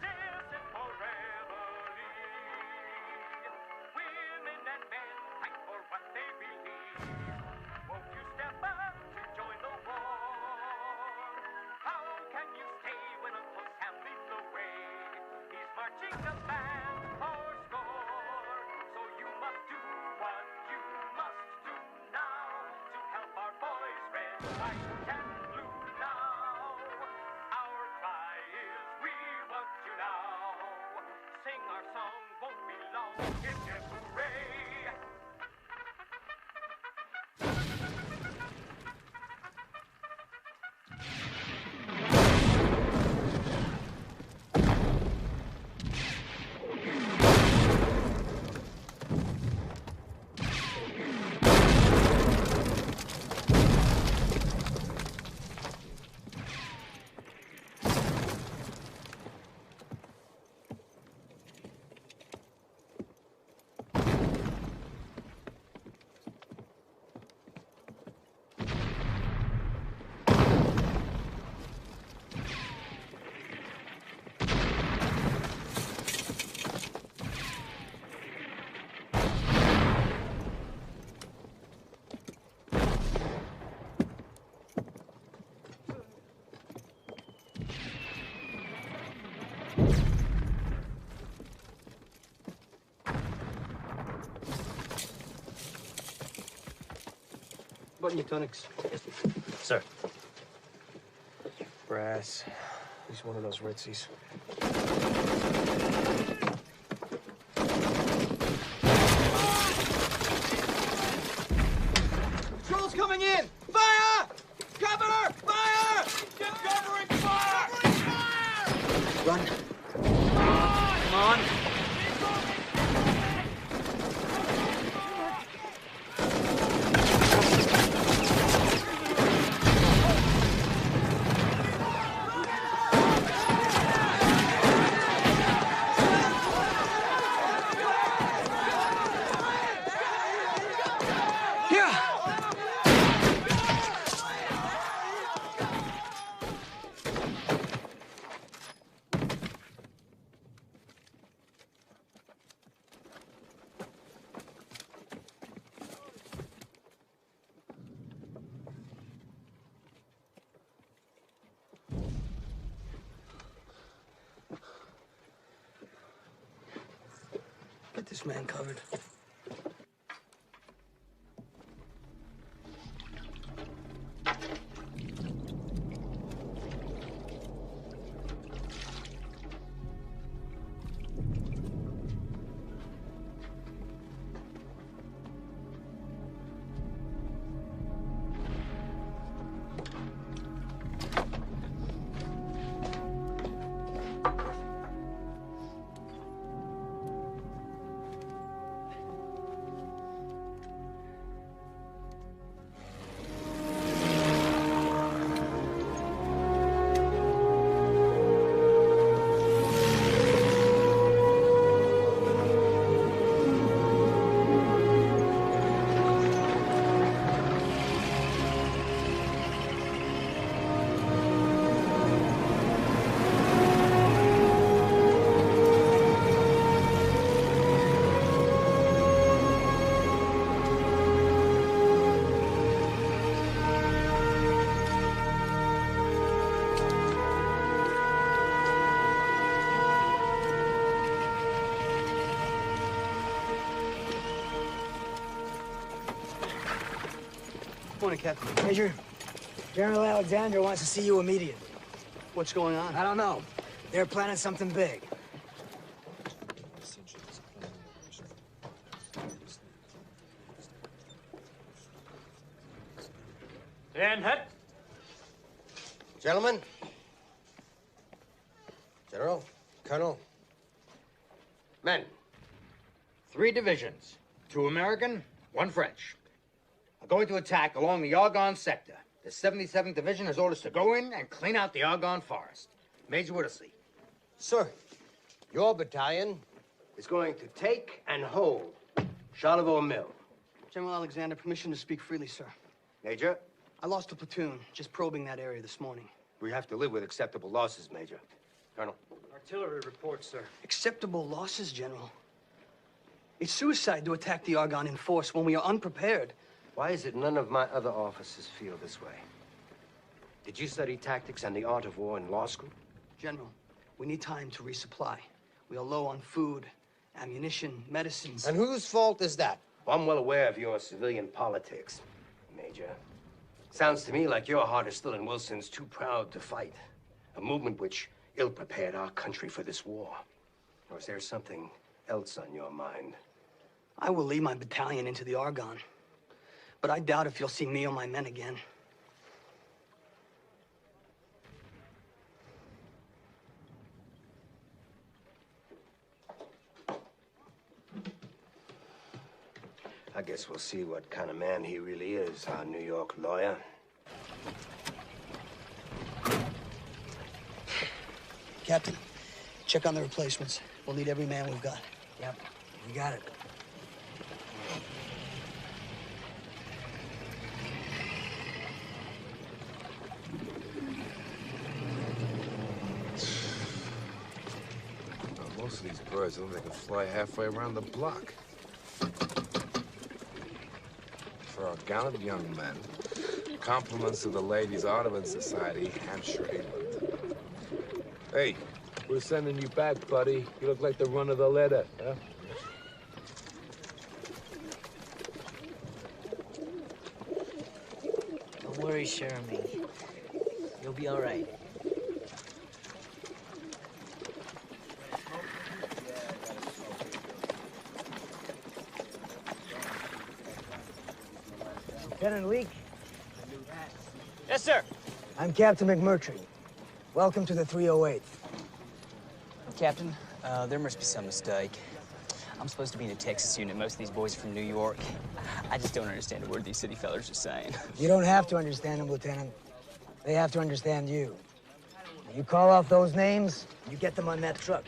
Listen for reveille. Women and men fight for what they believe. Won't you step up to join the war? How can you stay when Uncle Sam leads the way? He's marching a band for score. So you must do what you must do now to help our boys red, white, and blue now. Our cry is we want you now. Sing our song, won't be long. Hip hip hooray! Button your tunics. Sir. Brass. At least one of those Ritzies. Patrol's coming in! Fire! Cover! Fire! Covering fire! Covering fire! Run. Come on. Get this man covered. Morning, Captain. Major, General Alexander wants to see you immediately. What's going on? I don't know. They're planning something big. And hut. Gentlemen. General, Colonel. Men. 3 divisions, 2 American, 1 French, are going to attack along the Argonne sector. The 77th Division has orders to go in and clean out the Argonne forest. Major Whittlesey. Sir, your battalion is going to take and hold Charleville Mill. General Alexander, permission to speak freely, sir. Major, I lost a platoon just probing that area this morning. we have to live with acceptable losses, Major. Colonel. Artillery reports, sir. Acceptable losses, General. It's suicide to attack the Argonne in force when we are unprepared. Why is it none of my other officers feel this way? Did you study tactics and the art of war in law school? General, we need time to resupply. We are low on food, ammunition, medicines. And whose fault is that? Well, I'm well aware of your civilian politics, Major. Sounds to me like your heart is still in Wilson's too proud to fight. A movement which ill-prepared our country for this war. Or is there something else on your mind? I will lead my battalion into the Argonne, but I doubt if you'll see me or my men again. I guess we'll see what kind of man he really is, our New York lawyer. Captain, check on the replacements. We'll need every man we've got. Yep, you got it. Well, most of these birds look like they can fly halfway around the block. For our gallant young men, compliments to the Ladies' Audubon Society, Hampshire, England. Hey, we're sending you back, buddy. You look like the run of the litter, huh? Don't worry, Jeremy. You'll be all right. Lieutenant Leake, Yes, sir. I'm Captain McMurtry. Welcome to the 308th. Captain, there must be some mistake. I'm supposed to be in a Texas unit. Most of these boys are from New York. I just don't understand a word these city fellers are saying. You don't have to understand them, Lieutenant. They have to understand you. You call off those names, you get them on that truck.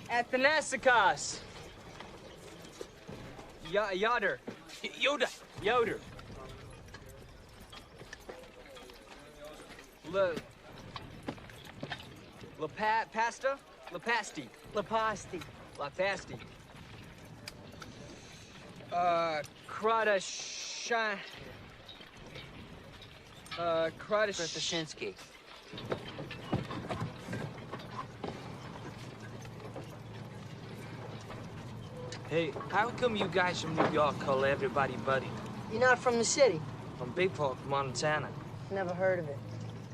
Athanasikas. Yoder. Yoder. Pasta? Lapasti. Lapasti. Lapasti. Kradashin. Kradashinsky. Hey, how come you guys from New York call everybody buddy? You're not from the city? From Big Fork, Montana. Never heard of it.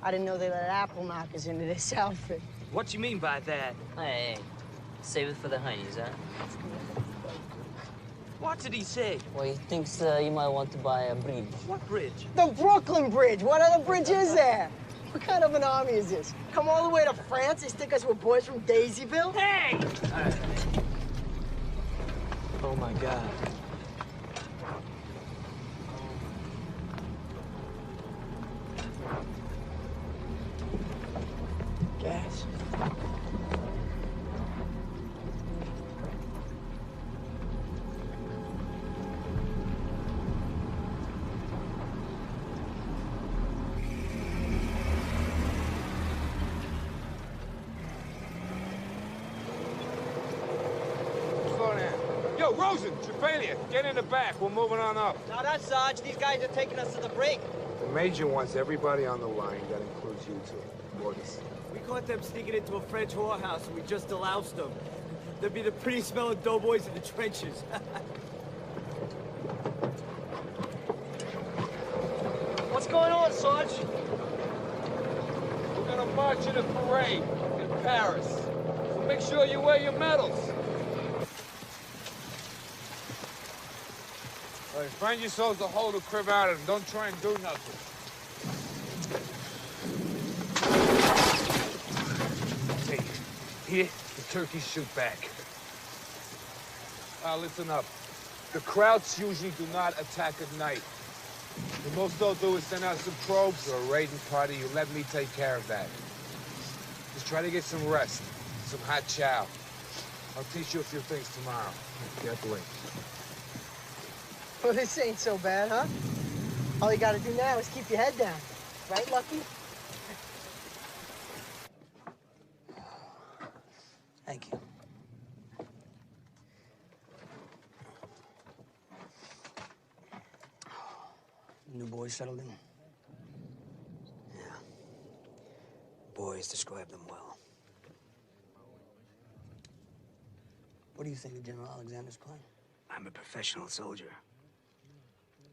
I didn't know they let apple knockers into this outfit. What you mean by that? Hey, save it for the honeys, huh? What did he say? Well, he thinks you might want to buy a bridge. What bridge? The Brooklyn Bridge. What other bridge is there? What kind of an army is this? Come all the way to France? They think us we're boys from Daisyville? Hey! Oh, my God. Gas. Slow down. Yo, Rosen, Trefalia, get in the back. We're moving on up. Now that's Sarge. These guys are taking us to the break. The Major wants everybody on the line. That includes you two. Orders. We caught them sneaking into a French whorehouse and we just deloused them. They'd be the pretty smelling doughboys in the trenches. What's going on, Sarge? We're gonna march in a parade in Paris. So make sure you wear your medals. All right, find yourselves a hole to crib out of and don't try and do nothing. Hey, here, the turkeys shoot back. Listen up. The Krauts usually do not attack at night. The most they'll do is send out some probes or a raiding party. You let me take care of that. Just try to get some rest, some hot chow. I'll teach you a few things tomorrow. Can't blink. Well, this ain't so bad, huh? All you gotta do now is keep your head down. Right, Lucky? Thank you. New boys settled in? Yeah. Boys describe them well. What do you think of General Alexander's plan? I'm a professional soldier.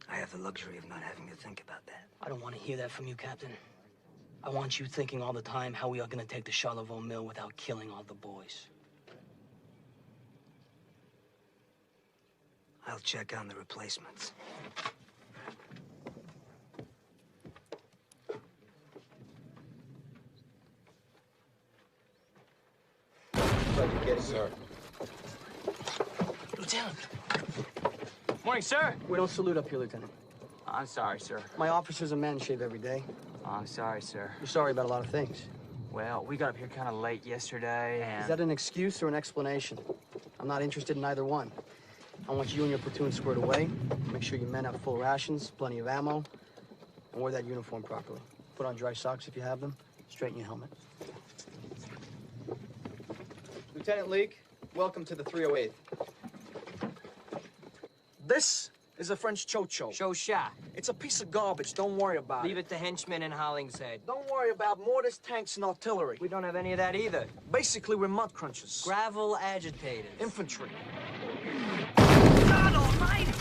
I have the luxury of not having to think about that. I don't want to hear that from you, Captain. I want you thinking all the time how we are going to take the Charlevoix Mill without killing all the boys. I'll check on the replacements. Sir. Lieutenant! Morning, sir. We don't salute up here, Lieutenant. I'm sorry, sir. My officers and men shave every day. I'm sorry, sir. You're sorry about a lot of things. Well, we got up here kind of late yesterday, and... Is that an excuse or an explanation? I'm not interested in either one. I want you and your platoon squared away. Make sure your men have full rations, plenty of ammo, and wear that uniform properly. Put on dry socks if you have them. Straighten your helmet. Lieutenant Leake, welcome to the 308th. This is a French chocho. Chosha. It's a piece of garbage. Don't worry about Leave it to henchmen in Hollingshead. Don't worry about mortars, tanks, and artillery. We don't have any of that either. Basically, we're mud crunchers. Gravel agitators. Infantry. God almighty!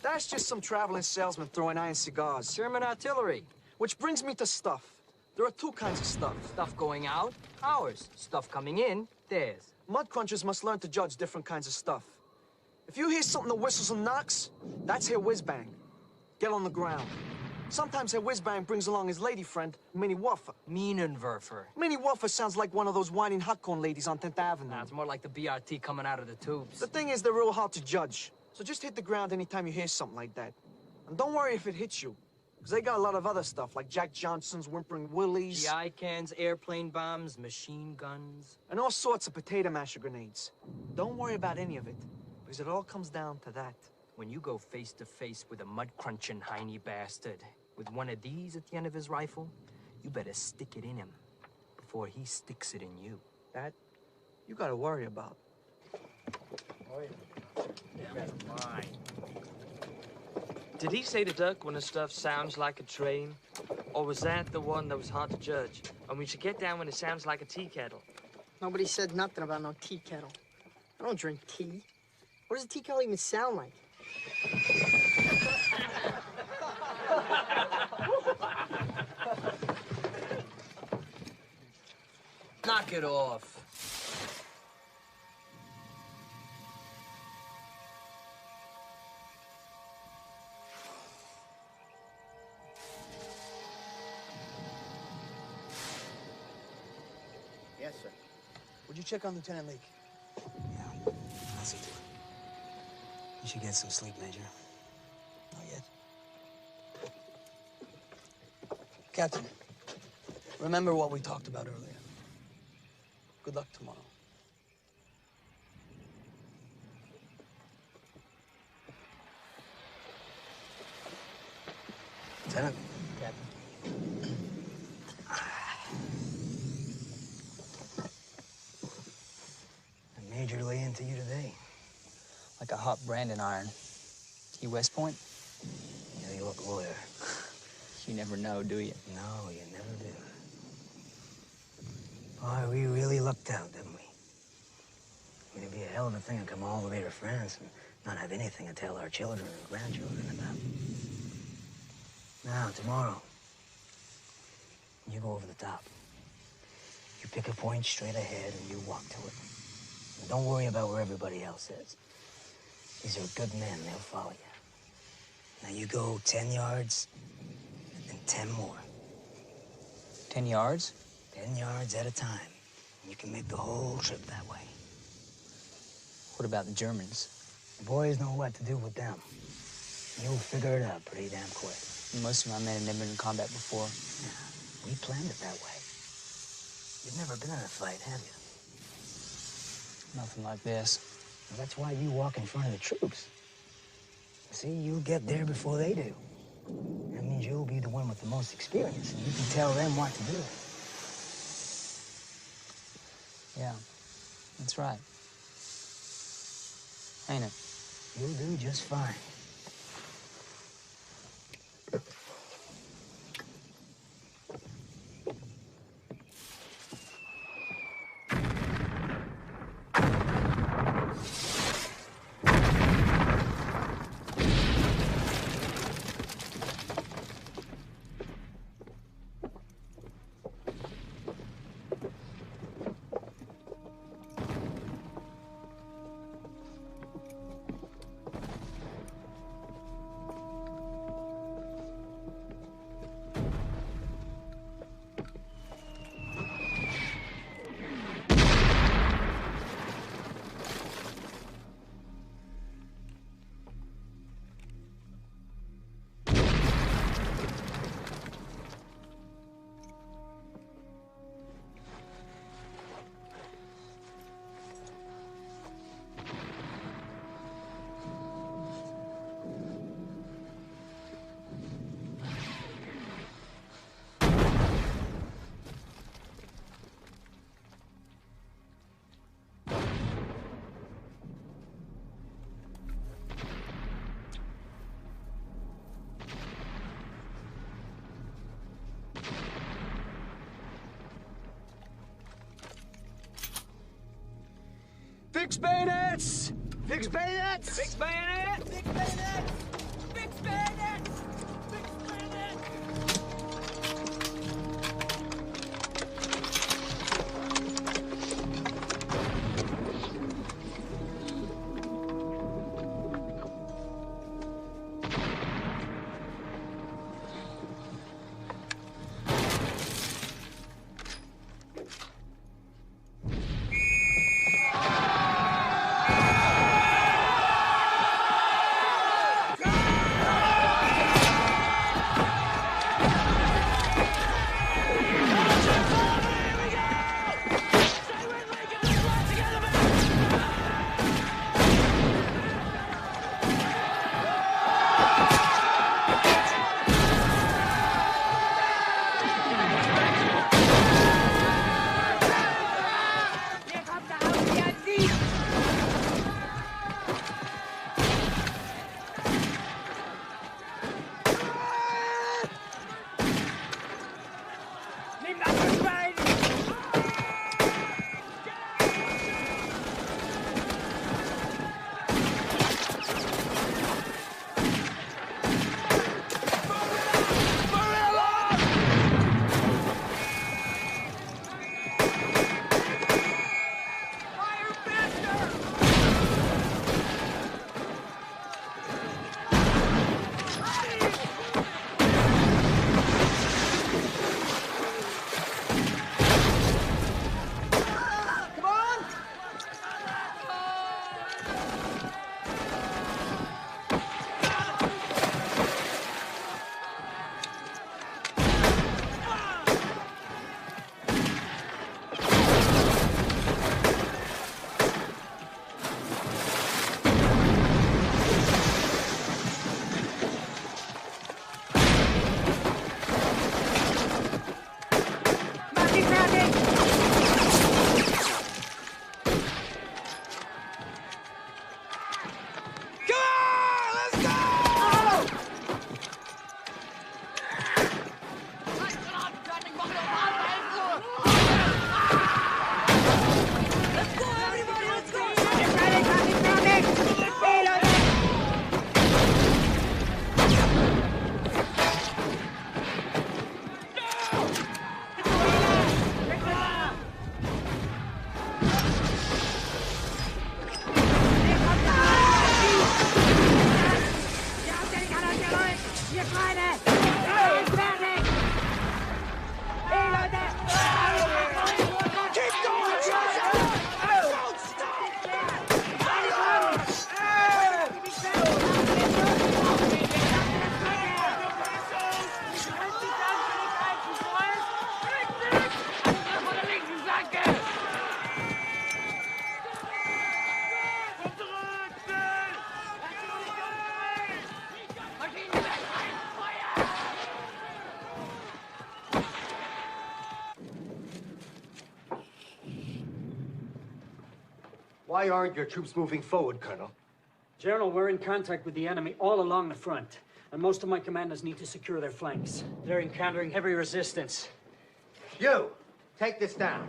That's just some traveling salesman throwing iron cigars. German artillery. Which brings me to stuff. There are two kinds of stuff. Stuff going out, ours. Stuff coming in, theirs. Mud crunchers must learn to judge different kinds of stuff. If you hear something that whistles and knocks, that's Herr Whizbang. Get on the ground. Sometimes Herr Whizbang brings along his lady friend, Minnie Wuffer. Minenwerfer. Minnie Wuffer sounds like one of those whining hot corn ladies on 10th Avenue. Nah, it's more like the BRT coming out of the tubes. The thing is, they're real hard to judge. So just hit the ground anytime you hear something like that. And don't worry if it hits you, because they got a lot of other stuff, like Jack Johnson's, Whimpering Willies. GI cans, airplane bombs, machine guns. And all sorts of potato masher grenades. Don't worry about any of it, because it all comes down to that. When you go face to face with a mud-crunching hiney bastard, with one of these at the end of his rifle, you better stick it in him before he sticks it in you. That, you gotta worry about. Did he say to duck when the stuff sounds like a train? Or was that the one that was hard to judge? And we should get down when it sounds like a tea kettle. Nobody said nothing about no tea kettle. I don't drink tea. What does a tea kettle even sound like? Knock it off. Yes, sir. Would you check on Lieutenant Leake? Yeah, I'll see to it. You should get some sleep, Major. Not yet. Captain, remember what we talked about earlier. Good luck tomorrow. Lieutenant. Captain. The Major lay into you today. Like a hot branding iron. You West Point? Yeah, you look lawyer. You never know, do you? No, you never do. Boy, we really lucked out, didn't we? I mean, it'd be a hell of a thing to come all the way to France and not have anything to tell our children and grandchildren about. Now, tomorrow, you go over the top. You pick a point straight ahead and you walk to it. And don't worry about where everybody else is. These are good men, they'll follow you. Now you go 10 yards and 10 more. 10 yards? 10 yards at a time. You can make the whole trip that way. What about the Germans? The boys know what to do with them. You'll figure it out pretty damn quick. Most of my men have never been in combat before. Yeah, we planned it that way. You've never been in a fight, have you? Nothing like this. Well, that's why you walk in front of the troops. See, you'll get there before they do. That means you'll be the one with the most experience, and you can tell them what to do. Yeah, that's right. Ain't it? You'll do just fine. Fix bayonets! Fix bayonets! Fix bayonet! Fix bayonets! Fix bayonet! Fix bayonet! Why aren't your troops moving forward, Colonel? General, we're in contact with the enemy all along the front, and most of my commanders need to secure their flanks. They're encountering heavy resistance. You, take this down.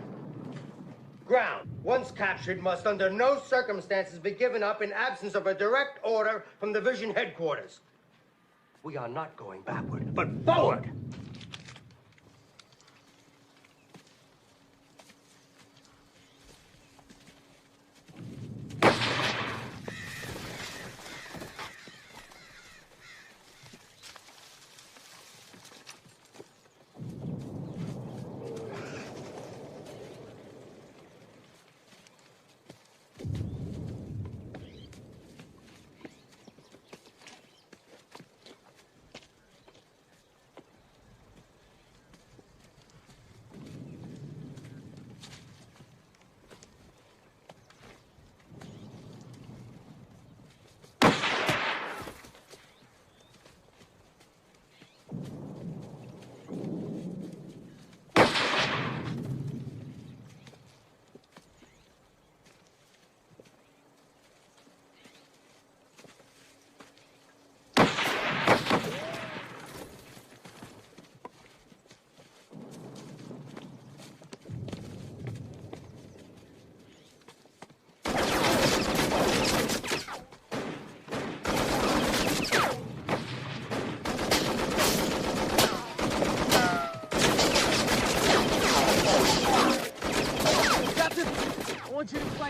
Ground, once captured, must under no circumstances be given up in absence of a direct order from division headquarters. We are not going backward, but forward!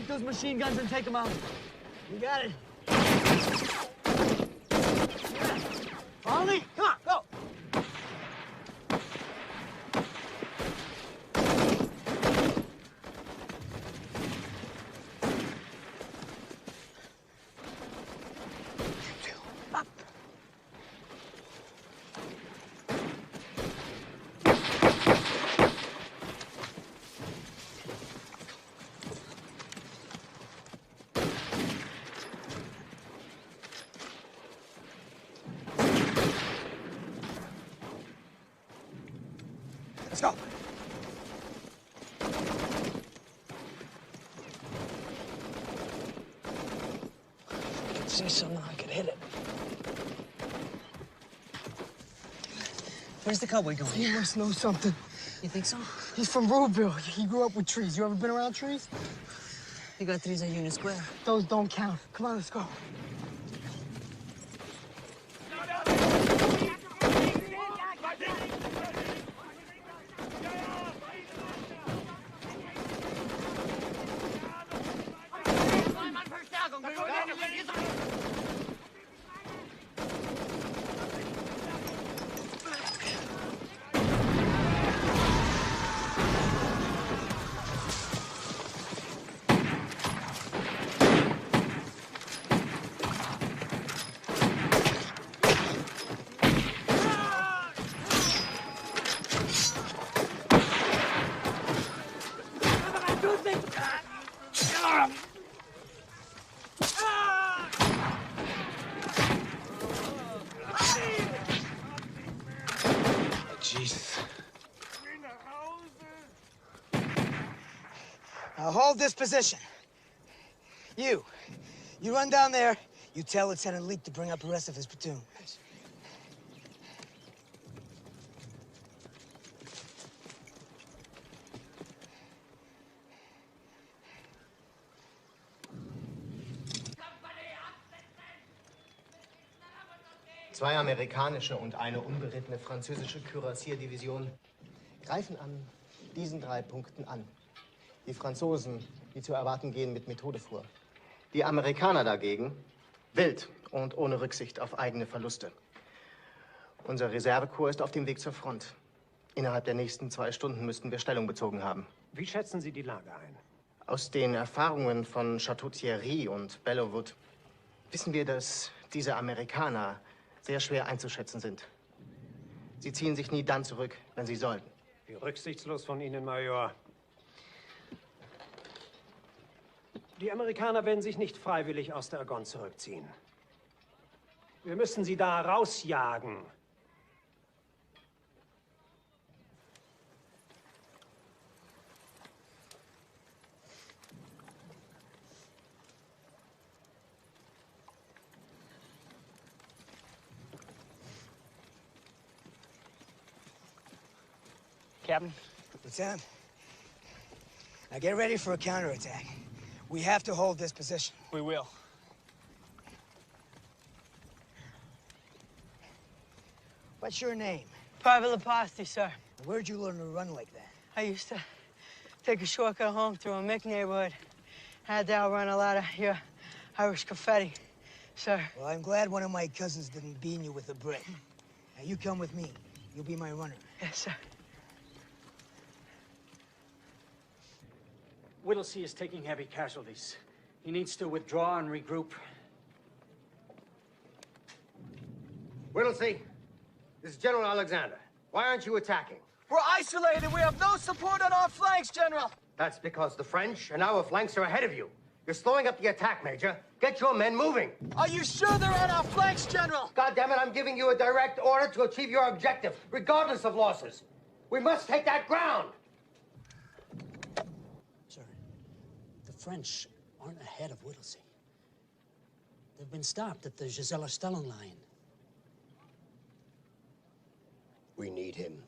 Those machine guns and take them out. You got it. Follow me? Come on, go! Up. Let's go. I could see something, I could hit it. Where's the cowboy going? He must know something. You think so? He's from Ruleville. He grew up with trees. You ever been around trees? You got trees at Union Square. Those don't count. Come on, let's go. Jesus. Now hold this position. You run down there. You tell Lieutenant Leak to bring up the rest of his platoon. Zwei amerikanische und eine unberittene französische Kürassierdivision greifen an diesen 3 Punkten an. Die Franzosen, wie zu erwarten, gehen mit Methode vor. Die Amerikaner dagegen wild und ohne Rücksicht auf eigene Verluste. Unser Reservekorps ist auf dem Weg zur Front. Innerhalb der nächsten 2 Stunden müssten wir Stellung bezogen haben. Wie schätzen Sie die Lage ein? Aus den Erfahrungen von Château Thierry und Bellewood wissen wir, dass diese Amerikaner sehr schwer einzuschätzen sind. Sie ziehen sich nie dann zurück, wenn sie sollen. Wie rücksichtslos von Ihnen, Major. Die Amerikaner werden sich nicht freiwillig aus der Argonne zurückziehen. Wir müssen sie da rausjagen. Captain. Lieutenant. Now get ready for a counterattack. We have to hold this position. We will. What's your name? Private Leposti, sir. Where'd you learn to run like that? I used to take a shortcut home through a Mick neighborhood. Had to outrun a lot of your Irish confetti, sir. Well, I'm glad one of my cousins didn't bean you with a brick. Now, you come with me. You'll be my runner. Yes, sir. Whittlesey is taking heavy casualties. He needs to withdraw and regroup. Whittlesey, this is General Alexander. Why aren't you attacking? We're isolated. We have no support on our flanks, General. That's because the French and our flanks are ahead of you. You're slowing up the attack, Major. Get your men moving. Are you sure they're on our flanks, General? God damn it, I'm giving you a direct order to achieve your objective, regardless of losses. We must take that ground. Sir, the French aren't ahead of Whittlesey. They've been stopped at the Gisela-Stellung line. We need him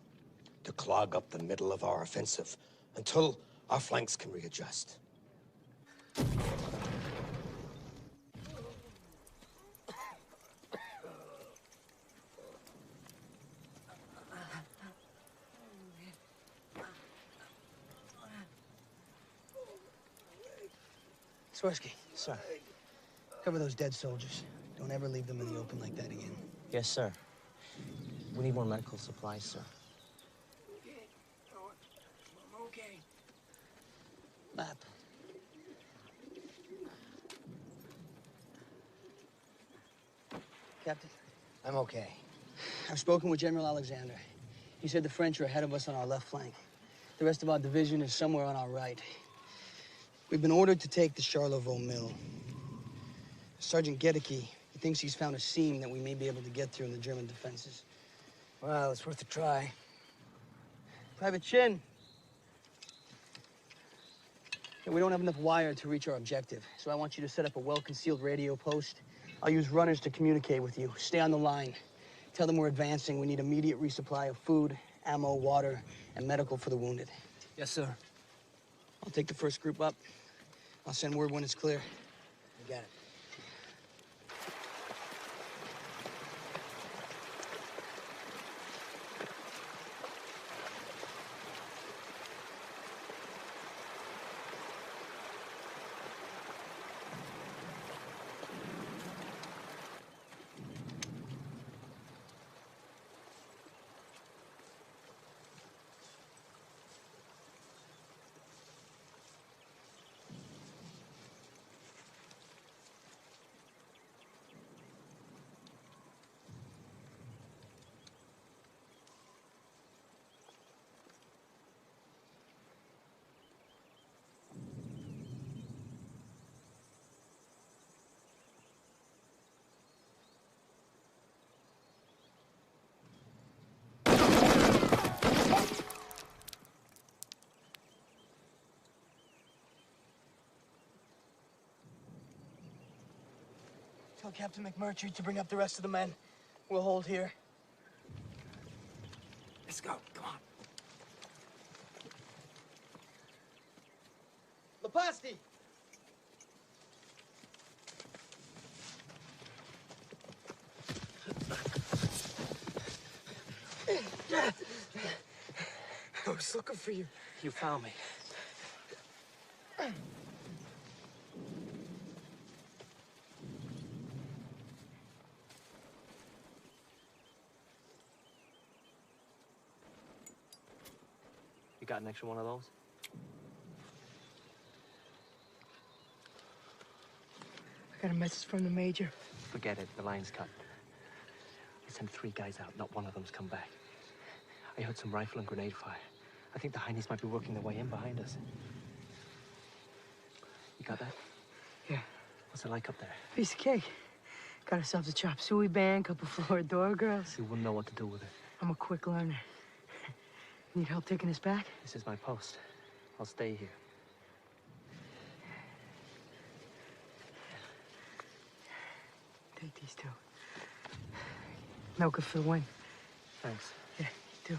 to clog up the middle of our offensive until our flanks can readjust. Swirsky. Sir. Cover those dead soldiers. Don't ever leave them in the open like that again. Yes, sir. We need more medical supplies, sir. I'm okay. Map. Captain. I'm okay. I've spoken with General Alexander. He said the French are ahead of us on our left flank. The rest of our division is somewhere on our right. We've been ordered to take the Charlevaux Mill. Sergeant Gedeke, he thinks he's found a seam that we may be able to get through in the German defenses. Well, it's worth a try. Private Chin. Yeah, we don't have enough wire to reach our objective, so I want you to set up a well-concealed radio post. I'll use runners to communicate with you. Stay on the line. Tell them we're advancing. We need immediate resupply of food, ammo, water, and medical for the wounded. Yes, sir. I'll take the first group up. I'll send word when it's clear. You got it. Tell Captain McMurtry to bring up the rest of the men. We'll hold here. Let's go. Come on. Leposti! I was looking for you. You found me. You got an extra one of those? I got a message from the Major. Forget it. The line's cut. I sent 3 guys out. Not one of them's come back. I heard some rifle and grenade fire. I think the Heinies might be working their way in behind us. You got that? Yeah. What's it like up there? Piece of cake. Got ourselves a chop suey band, couple floor door girls. You wouldn't know what to do with it. I'm a quick learner. Need help taking us back? This is my post. I'll stay here. Take these 2. Milk it for the win. Thanks. Yeah, you too.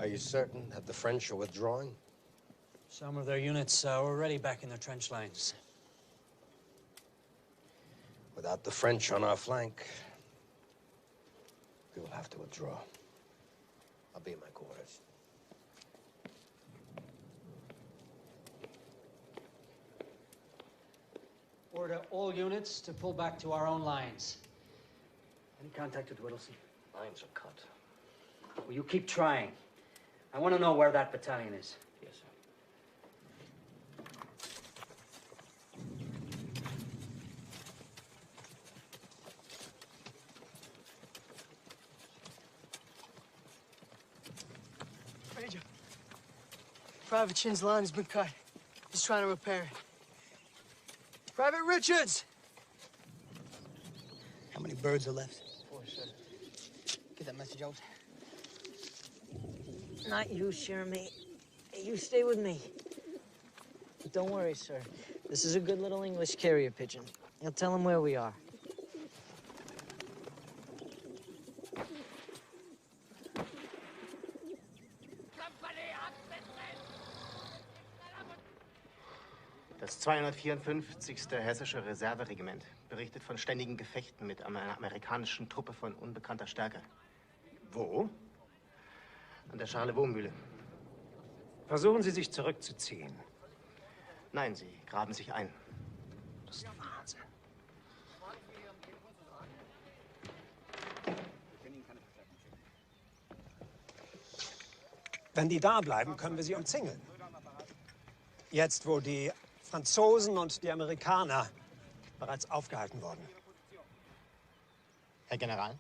Are you certain that the French are withdrawing? Some of their units are already back in their trench lines. Without the French on our flank, we will have to withdraw. I'll be in my quarters. Order all units to pull back to our own lines. Any contact with Whittlesey? Lines are cut. Well, you keep trying. I want to know where that battalion is. Yes, sir. Major, Private Chin's line has been cut. He's trying to repair it. Private Richards! How many birds are left? 4, sir. Get that message out. Not you, Jeremy. You stay with me. But don't worry, sir. This is a good little English carrier pigeon. I'll tell him where we are. Das 254. Hessische Reserveregiment berichtet von ständigen Gefechten mit einer amerikanischen Truppe von unbekannter Stärke. Wo? An der Charlevaux-Mühle. Versuchen Sie, sich zurückzuziehen. Nein, sie graben sich ein. Das ist Wahnsinn. Wenn die da bleiben, können wir sie umzingeln. Jetzt, wo die Franzosen und die Amerikaner bereits aufgehalten wurden. Herr General?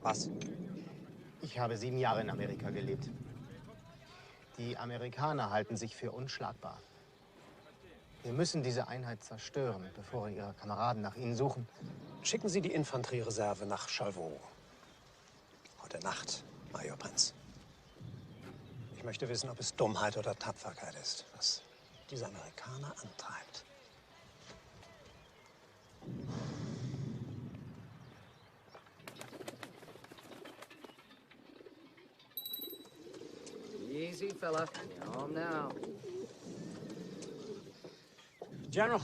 Was? Ich habe 7 Jahre in Amerika gelebt. Die Amerikaner halten sich für unschlagbar. Wir müssen diese Einheit zerstören, bevor ihre Kameraden nach ihnen suchen. Schicken Sie die Infanteriereserve nach Charlevaux. Heute Nacht, Major Prinz. Ich möchte wissen, ob es Dummheit oder Tapferkeit ist, was diese Amerikaner antreibt. Easy, fella. You're home now. General,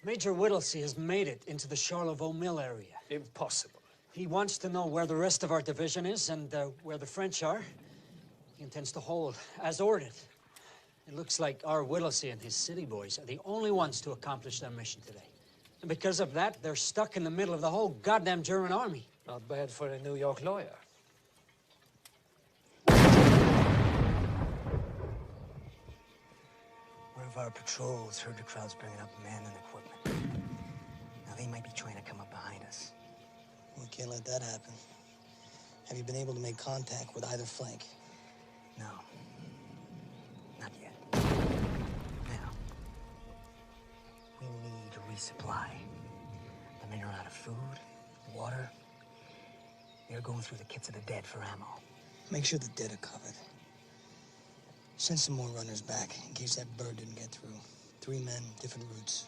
Major Whittlesey has made it into the Charlevaux Mill area. Impossible. He wants to know where the rest of our division is and where the French are. He intends to hold, as ordered. It looks like our Whittlesey and his city boys are the only ones to accomplish their mission today. And because of that, they're stuck in the middle of the whole goddamn German army. Not bad for a New York lawyer. One of our patrols heard the crowds bringing up men and equipment. Now they might be trying to come up behind us. We can't let that happen. Have you been able to make contact with either flank? No. Not yet. Now, we need a resupply. The men are out of food, water. They're going through the kits of the dead for ammo. Make sure the dead are covered. Send some more runners back in case that bird didn't get through. 3 men, different routes.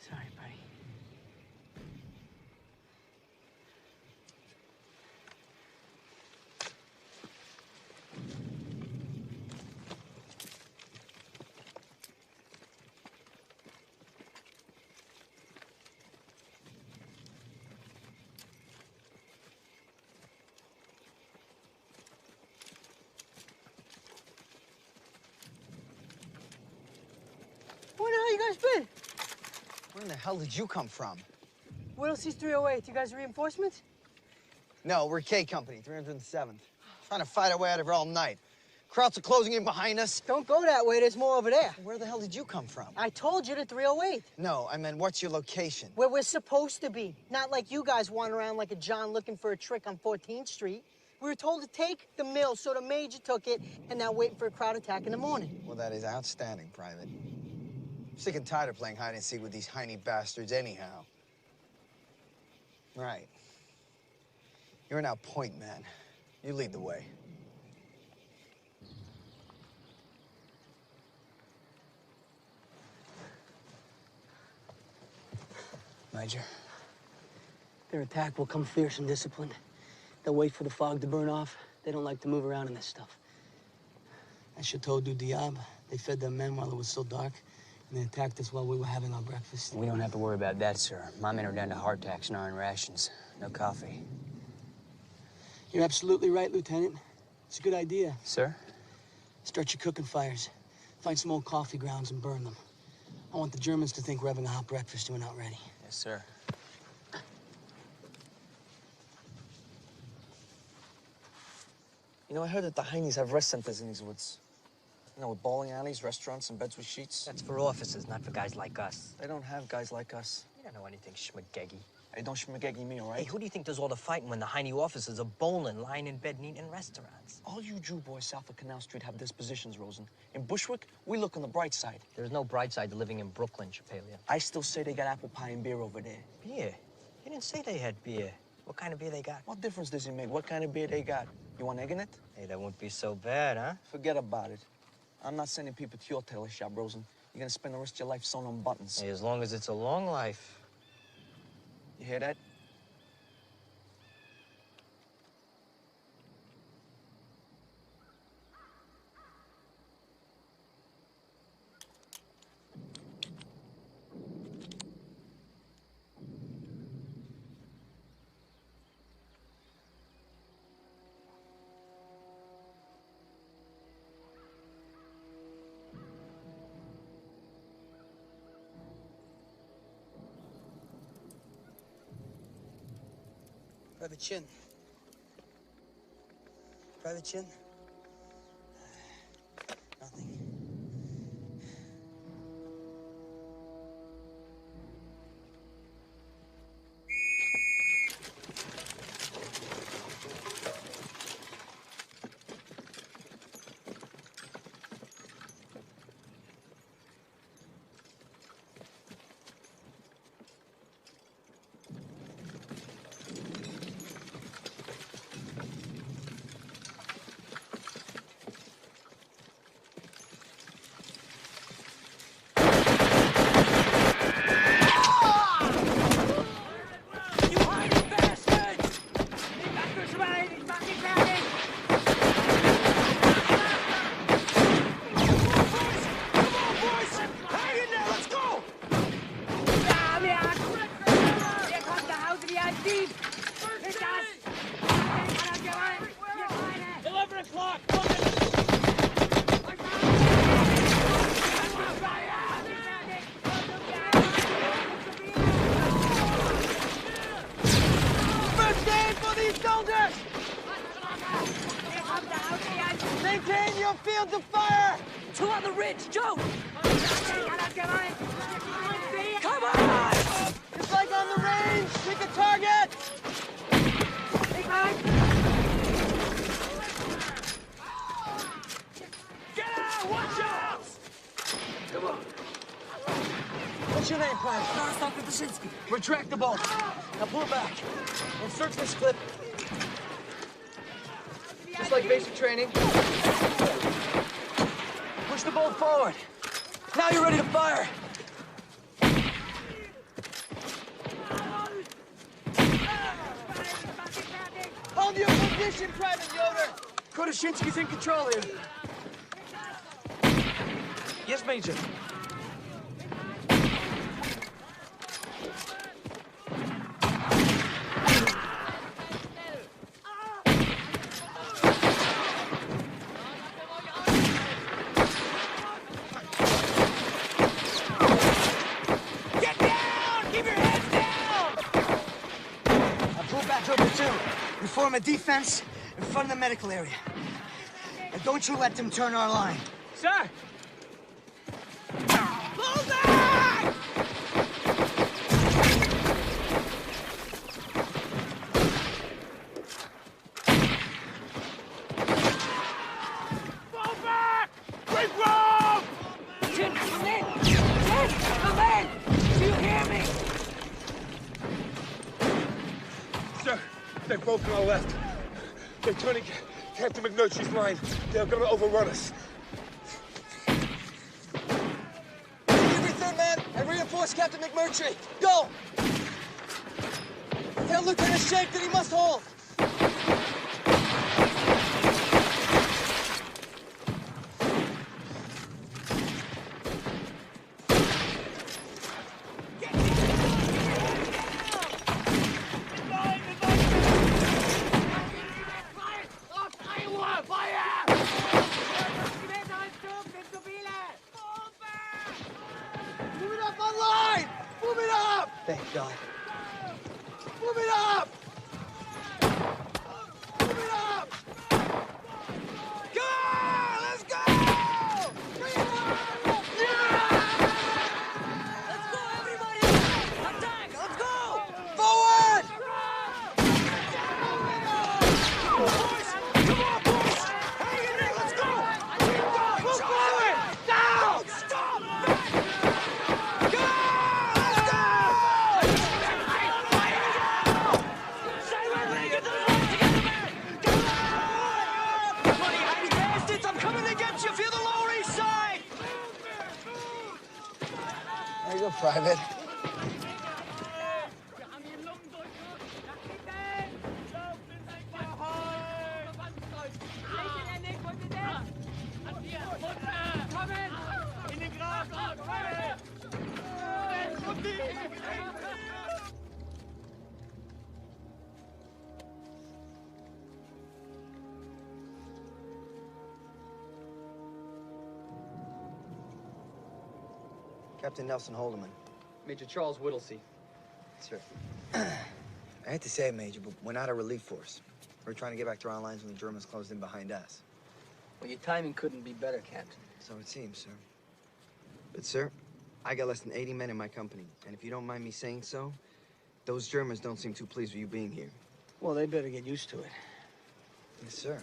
Sorry, buddy. Where the hell you guys been? Where in the hell did you come from? Whittlesey's 308. You guys reinforcements? No, we're K Company, 307th. Trying to fight our way out of here all night. Krauts are closing in behind us. Don't go that way. There's more over there. Where the hell did you come from? I told you the 308. No, I meant what's your location? Where we're supposed to be. Not like you guys wander around like a John looking for a trick on 14th Street. We were told to take the mill, so the major took it, and now waiting for a crowd attack in the morning. Well, that is outstanding, Private. Sick and tired of playing hide and seek with these hiney bastards anyhow. Right. You're now point man. You lead the way. Major, their attack will come fierce and disciplined. They'll wait for the fog to burn off. They don't like to move around in this stuff. At Chateau du Diable, they fed their men while it was still dark, and they attacked us while we were having our breakfast. We don't have to worry about that, sir. My men are down to hardtack and are on rations. No coffee. You're absolutely right, Lieutenant. It's a good idea. Sir? Start your cooking fires. Find some old coffee grounds and burn them. I want the Germans to think we're having a hot breakfast and we're not ready. Yes, sir. You know, I heard that the Heinies have rest centers in these woods. You know, with bowling alleys, restaurants, and beds with sheets. That's for officers, not for guys like us. They don't have guys like us. You don't know anything schmageggy. Hey, don't schmageggy me, all right? Hey, who do you think does all the fighting when the Heine officers are bowling, lying in bed, and eating in restaurants? All you Jew boys south of Canal Street have dispositions, Rosen. In Bushwick, we look on the bright side. There's no bright side to living in Brooklyn, Chappellia. I still say they got apple pie and beer over there. Beer? You didn't say they had beer. What kind of beer they got? What difference does it make what kind of beer they got? You want egg in it? Hey, that wouldn't be so bad, huh? Forget about it. I'm not sending people to your tailor shop, Rosen. You're gonna spend the rest of your life sewing on buttons. Hey, as long as it's a long life. You hear that? Private Chin. Private Chin? Nothing. Maintain your fields of fire! Two on the ridge, Joe! Come on! Just like on the range, pick a target! Get out! Watch out! Come on. What's your name, Private? Retract the bolt. Now pull it back. And search this clip. Just like basic training. Push the bolt forward. Now you're ready to fire. Hold your position, Private Yoder. Kodashinsky's in control here. Yes, Major. We form a defense in front of the medical area. And don't you let them turn our line. Sir! Pull back! They're both on our left. They're turning Captain McMurtry's line. They're gonna overrun us. Everything, man, and reinforce Captain McMurtry. Go! Tell Lieutenant Shank that he must hold. Move it up on line! Move it up! Thank God. Move it up! Move it up! Go! Let's go! Bring it up! Let's go, everybody! Attack! Let's go! Forward! Boys! Come on, boys! Hang in there! Let's go! Keep going! Move forward! Down! Stop! Go! Let's go! Stay with me! Get the line together, man! Get the line! Bloody hidey bastards! I'm coming to get you! Feel the Lower East Side! There you go, Private. Captain Nelson Holdeman. Major Charles Whittlesey. Sir. I hate to say it, Major, but we're not a relief force. We're trying to get back to our lines when the Germans closed in behind us. Well, your timing couldn't be better, Captain. So it seems, sir. But, sir, I got less than 80 men in my company. And if you don't mind me saying so, those Germans don't seem too pleased with you being here. Well, they better get used to it. Yes, sir.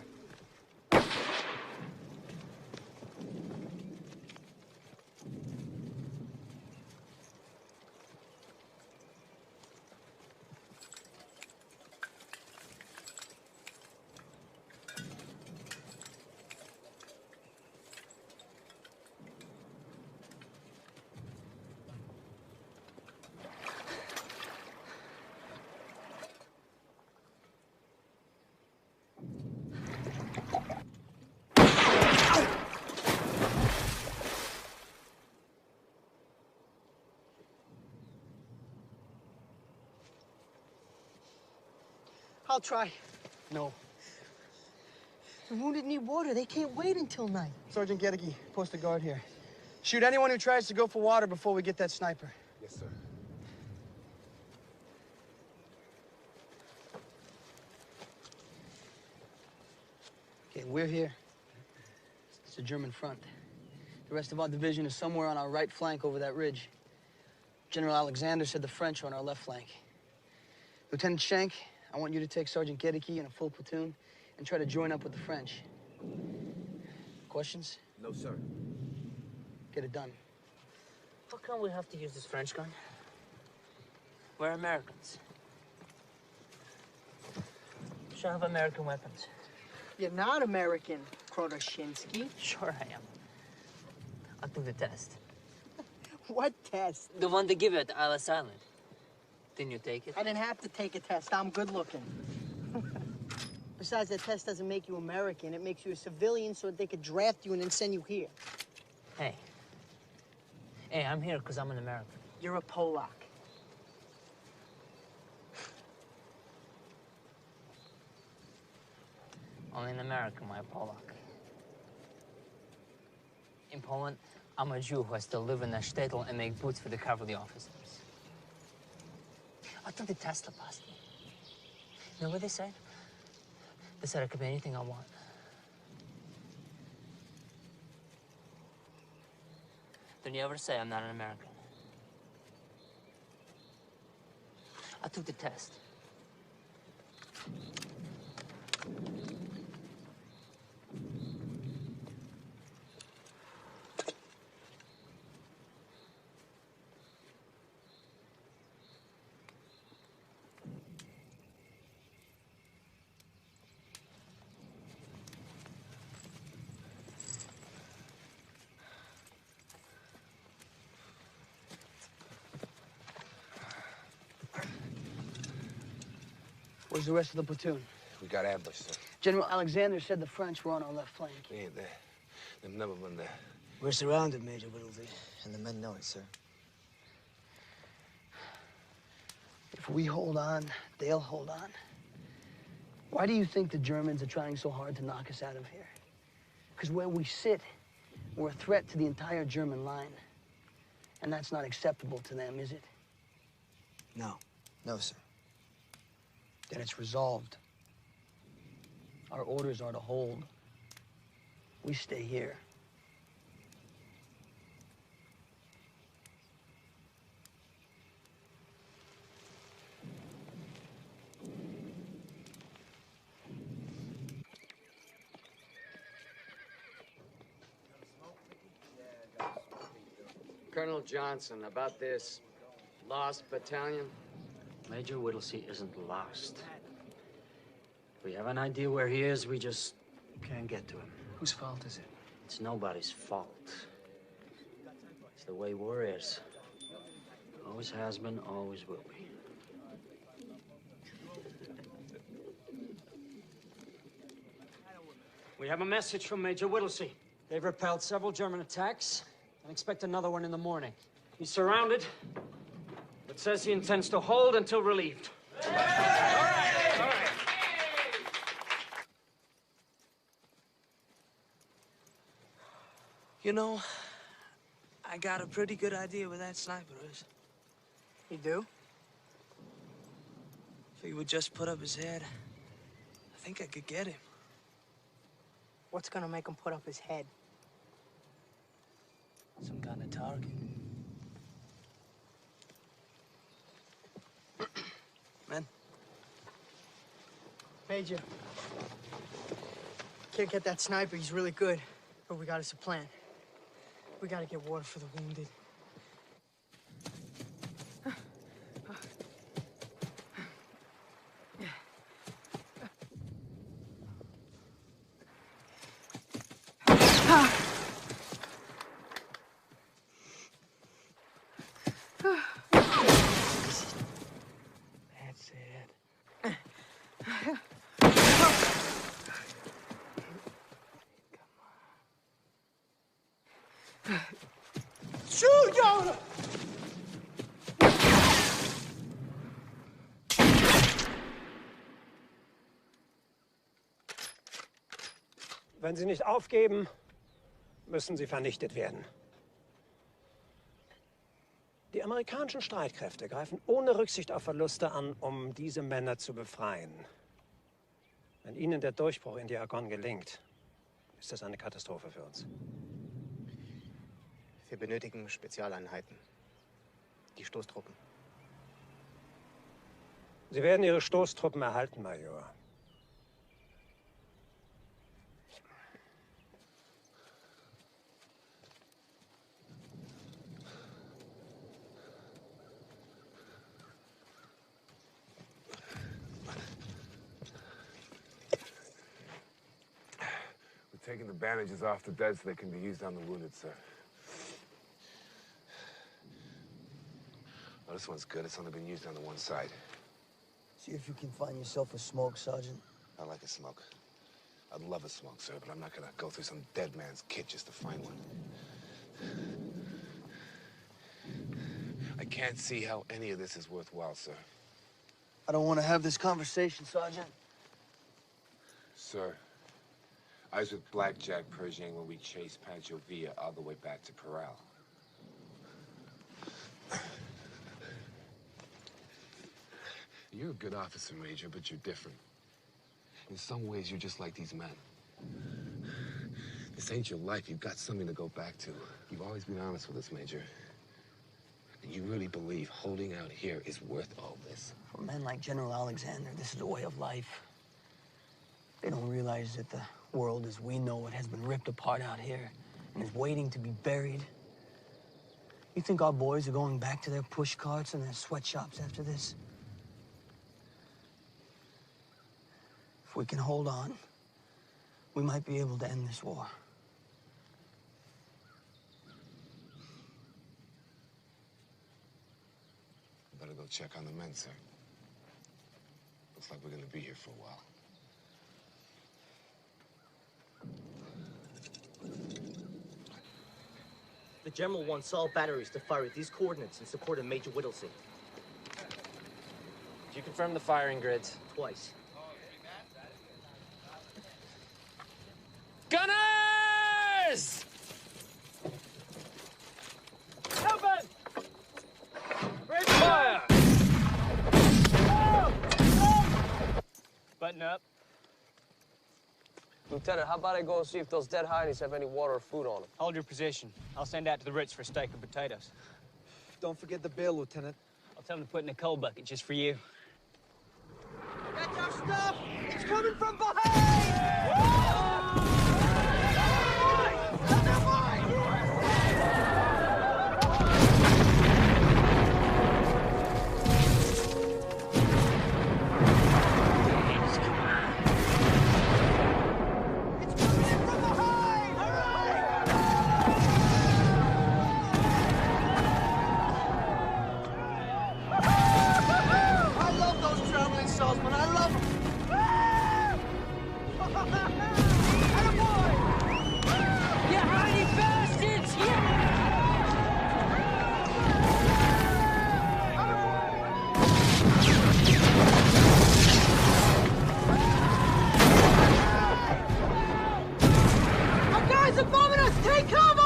I'll try. No. The wounded need water. They can't wait until night. Sergeant Gedeke, post a guard here. Shoot anyone who tries to go for water before we get that sniper. Yes, sir. Okay, we're here. It's the German front. The rest of our division is somewhere on our right flank over that ridge. General Alexander said the French are on our left flank. Lieutenant Schenk, I want you to take Sergeant Gedeke and a full platoon and try to join up with the French. Questions? No, sir. Get it done. How come we have to use this French gun? We're Americans. Should have American weapons. You're not American, Krotoshinsky. Sure I am. I'll do the test. What test? The one they give you at Alice Island. Didn't you take it? I didn't have to take a test. I'm good looking. Besides, that test doesn't make you American. It makes you a civilian so that they could draft you and then send you here. Hey. Hey, I'm here because I'm an American. You're a Polak. Only an American, my Polak. In Poland, I'm a Jew who has to live in a shtetl and make boots for the cavalry officers. I took the test last night. You know what they said? They said I could be anything I want. Don't you ever say I'm not an American. I took the test. Where's the rest of the platoon? We got ambushed, sir. General Alexander said the French were on our left flank. They ain't there. They've never been there. We're surrounded, Major Whittlesey. And the men know it, sir. If we hold on, they'll hold on. Why do you think the Germans are trying so hard to knock us out of here? Because where we sit, we're a threat to the entire German line. And that's not acceptable to them, is it? No. No, sir. Then it's resolved. Our orders are to hold. We stay here. Colonel Johnson, about this lost battalion? Major Whittlesey isn't lost. We have an idea where he is, we just can't get to him. Whose fault is it? It's nobody's fault. It's the way war is. Always has been, always will be. We have a message from Major Whittlesey. They've repelled several German attacks and expect another one in the morning. He's surrounded, but says he intends to hold until relieved. All right. You know, I got a pretty good idea where that sniper is. You do? If he would just put up his head, I think I could get him. What's gonna make him put up his head? Some kind of target. Men. Major. Can't get that sniper, he's really good. But we got us a plan. We gotta get water for the wounded. That's it. Shoot, Yoda! Wenn Sie nicht aufgeben, müssen Sie vernichtet werden. Die amerikanischen Streitkräfte greifen ohne Rücksicht auf Verluste an, um diese Männer zu befreien. Wenn Ihnen der Durchbruch in die Argonne gelingt, ist das eine Katastrophe für uns. Wir benötigen Spezialeinheiten. Die Stoßtruppen. Sie werden Ihre Stoßtruppen erhalten, Major. We're taking the bandages off the dead so they can be used on the wounded, sir. Oh, this one's good. It's only been used on the one side. See if you can find yourself a smoke, Sergeant. I like a smoke. I'd love a smoke, sir, but I'm not gonna go through some dead man's kit just to find one. I can't see how any of this is worthwhile, sir. I don't want to have this conversation, Sergeant. Sir, I was with Blackjack Pershing when we chased Pancho Villa all the way back to Peral. You're a good officer, Major, but you're different. In some ways, you're just like these men. This ain't your life. You've got something to go back to. You've always been honest with us, Major. And you really believe holding out here is worth all this? For men like General Alexander, this is a way of life. They don't realize that the world as we know it has been ripped apart out here and is waiting to be buried. You think our boys are going back to their push carts and their sweatshops after this? If we can hold on, we might be able to end this war. Better go check on the men, sir. Looks like we're gonna be here for a while. The General wants all batteries to fire at these coordinates in support of Major Whittlesey. Did you confirm the firing grids? Twice. Gunners! Open! Ready fire! Button up. Lieutenant, how about I go and see if those dead heinies have any water or food on them? Hold your position. I'll send out to the Ritz for a steak and potatoes. Don't forget the bill, Lieutenant. I'll tell them to put in a coal bucket just for you. Get your stuff! It's coming from behind! I love those traveling salesmen. I love them. You hidey bastards! Our guys are bombing us! Take cover!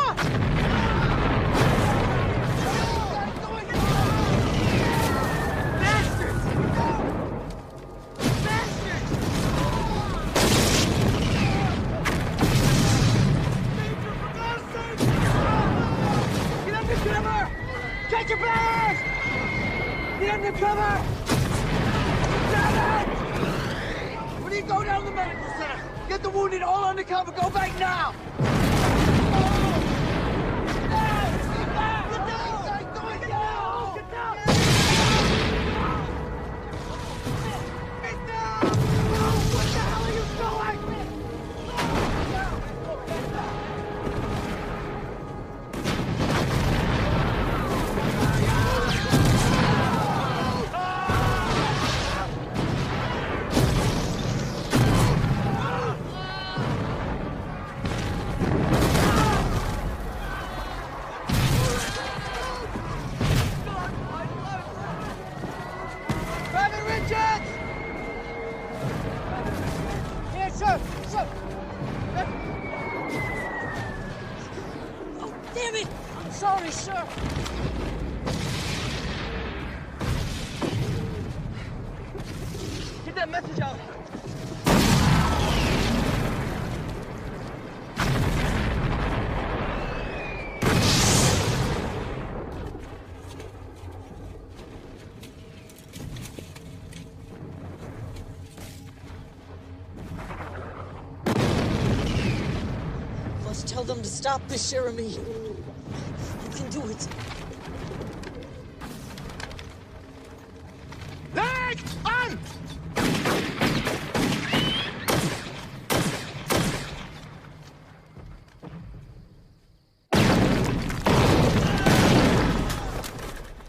Get undercover! Get your flowers! Get undercover! Damn it! When you go down the medical center, get the wounded all undercover. Go back now! Private Richards! Here, sir! Sir! Oh, damn it! I'm sorry, sir! Get that message out! Must tell them to stop this, Jeremy. You can do it. Leg on!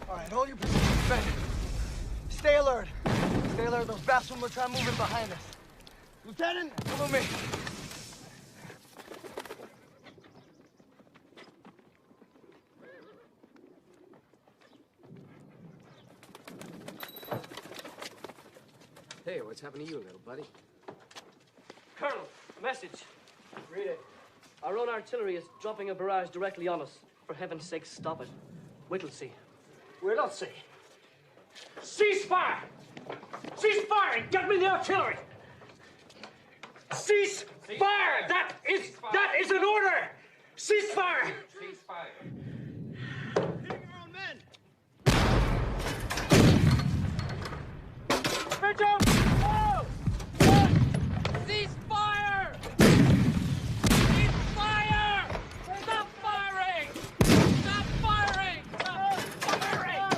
All right, hold your position. Defend it. Stay alert. Stay alert. Those bastards will try moving behind us. Lieutenant, follow me. Hey, what's happened to you, little buddy? Colonel, message. Read it. Our own artillery is dropping a barrage directly on us. For heaven's sake, stop it. Whittlesey. Whittlesey. Cease fire! Cease firing! Get me the artillery! Cease fire! That is an order! Cease fire! Cease fire. Mitchell! Oh! Cease fire! Cease fire! Stop firing! Stop firing! Stop firing!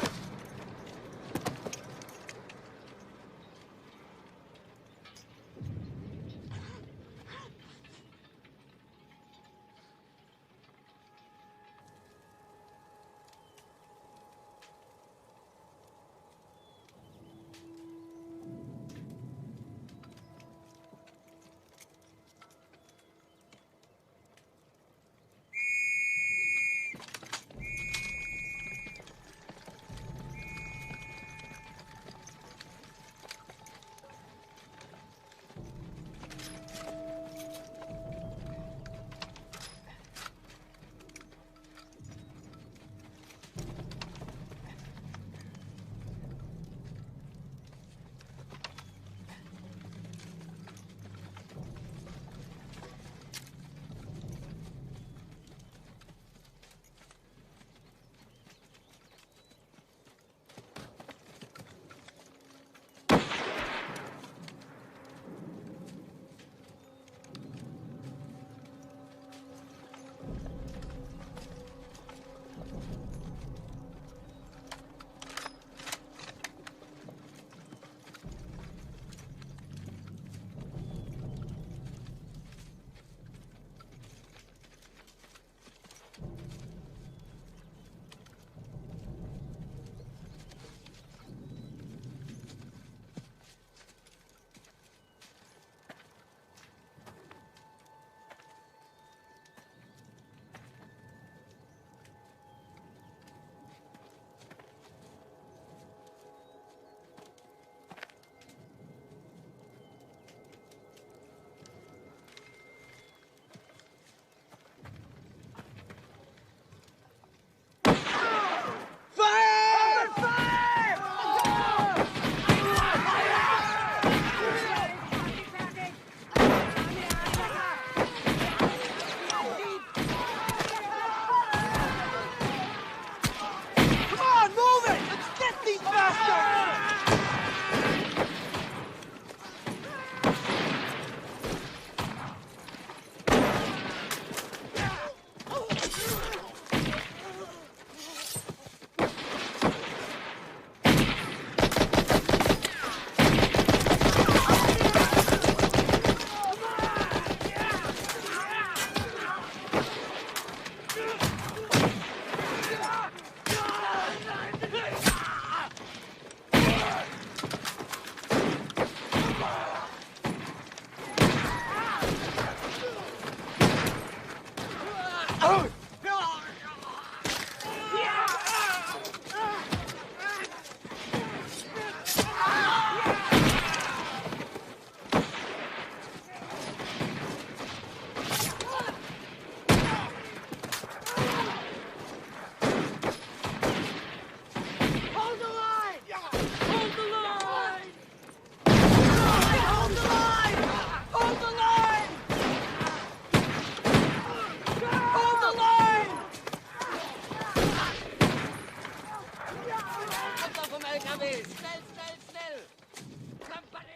Auto vom LKW! Schnell, schnell, schnell!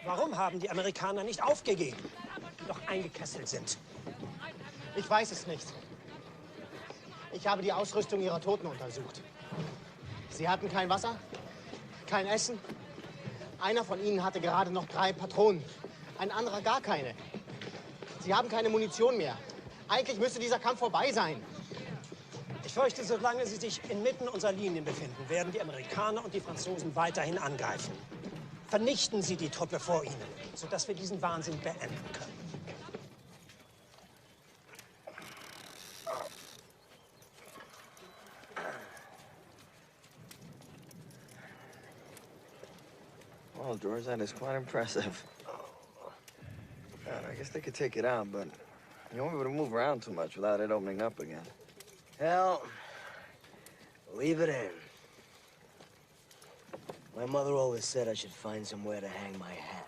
Warum haben die Amerikaner nicht aufgegeben, die doch eingekesselt sind? Ich weiß es nicht. Ich habe die Ausrüstung ihrer Toten untersucht. Sie hatten kein Wasser, kein Essen. Einer von ihnen hatte gerade noch 3 Patronen, ein anderer gar keine. Sie haben keine Munition mehr. Eigentlich müsste dieser Kampf vorbei sein. Ich fürchte, solange sie sich inmitten unserer Linien befinden, werden die Amerikaner und die Franzosen weiterhin angreifen. Vernichten Sie die Truppe vor ihnen, sodass wir diesen Wahnsinn beenden können. Well, George, that is quite impressive. God, I guess they could take it out, but you won't be able to move around too much without it opening up again. Hell, leave it in. My mother always said I should find somewhere to hang my hat.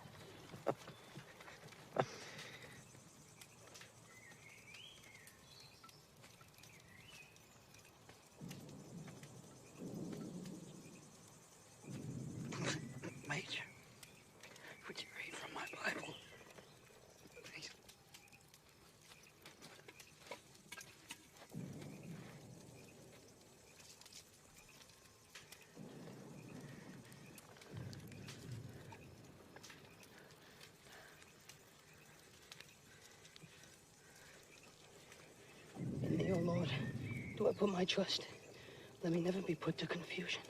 Major, would you read from my Bible? Please. In thee, O Lord, do I put my trust. Let me never be put to confusion.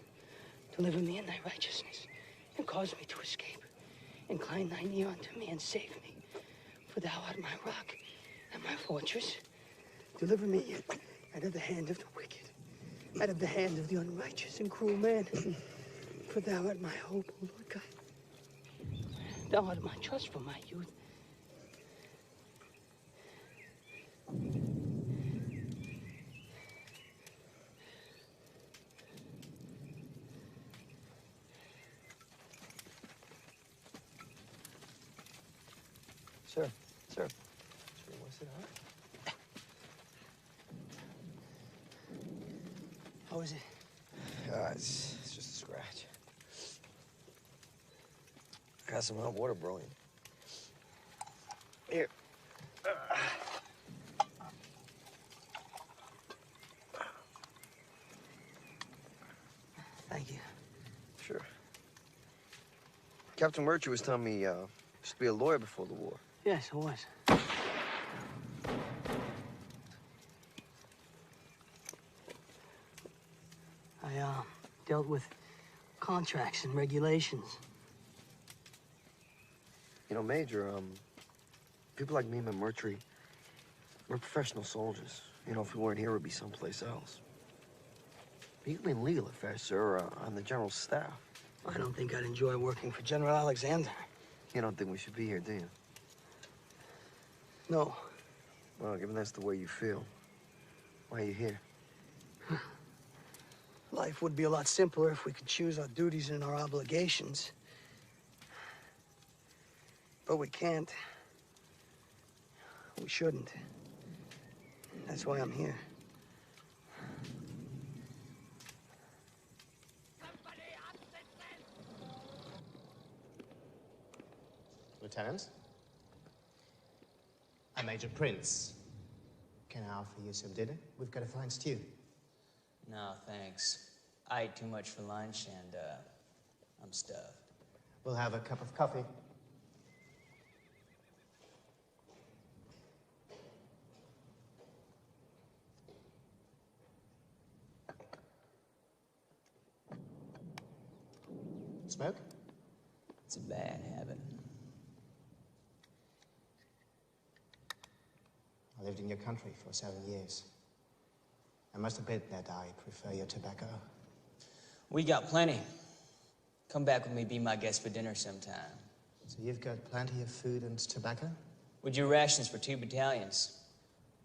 Deliver me in thy righteousness, and cause me to escape. Incline thine ear unto me, and save me. For thou art my rock and my fortress. Deliver me yet out of the hand of the wicked, out of the hand of the unrighteous and cruel man. For thou art my hope, O Lord God. Thou art my trust for my youth. Sir, sir. Sure, want to sit down? How is it? It's just a scratch. Got some hot water brewing. Here. Thank you. Sure. Captain Murtry was telling me you used to be a lawyer before the war. Yes, I was. I dealt with contracts and regulations. You know, Major, people like me and Murtry, we're professional soldiers. You know, if we weren't here, we'd be someplace else. You could be in legal affairs, sir, or on the general staff. I don't think I'd enjoy working for General Alexander. You don't think we should be here, do you? No. Well, given that's the way you feel, why are you here? Life would be a lot simpler if we could choose our duties and our obligations. But we can't. We shouldn't. That's why I'm here. Lieutenant? I'm Major Prince. Can I offer you some dinner? We've got a fine stew. No, thanks. I ate too much for lunch, and, I'm stuffed. We'll have a cup of coffee. Smoke? It's a bad habit. I lived in your country for 7 years. I must admit that I prefer your tobacco. We got plenty. Come back with me, be my guest for dinner sometime. So you've got plenty of food and tobacco? With your rations for 2 battalions.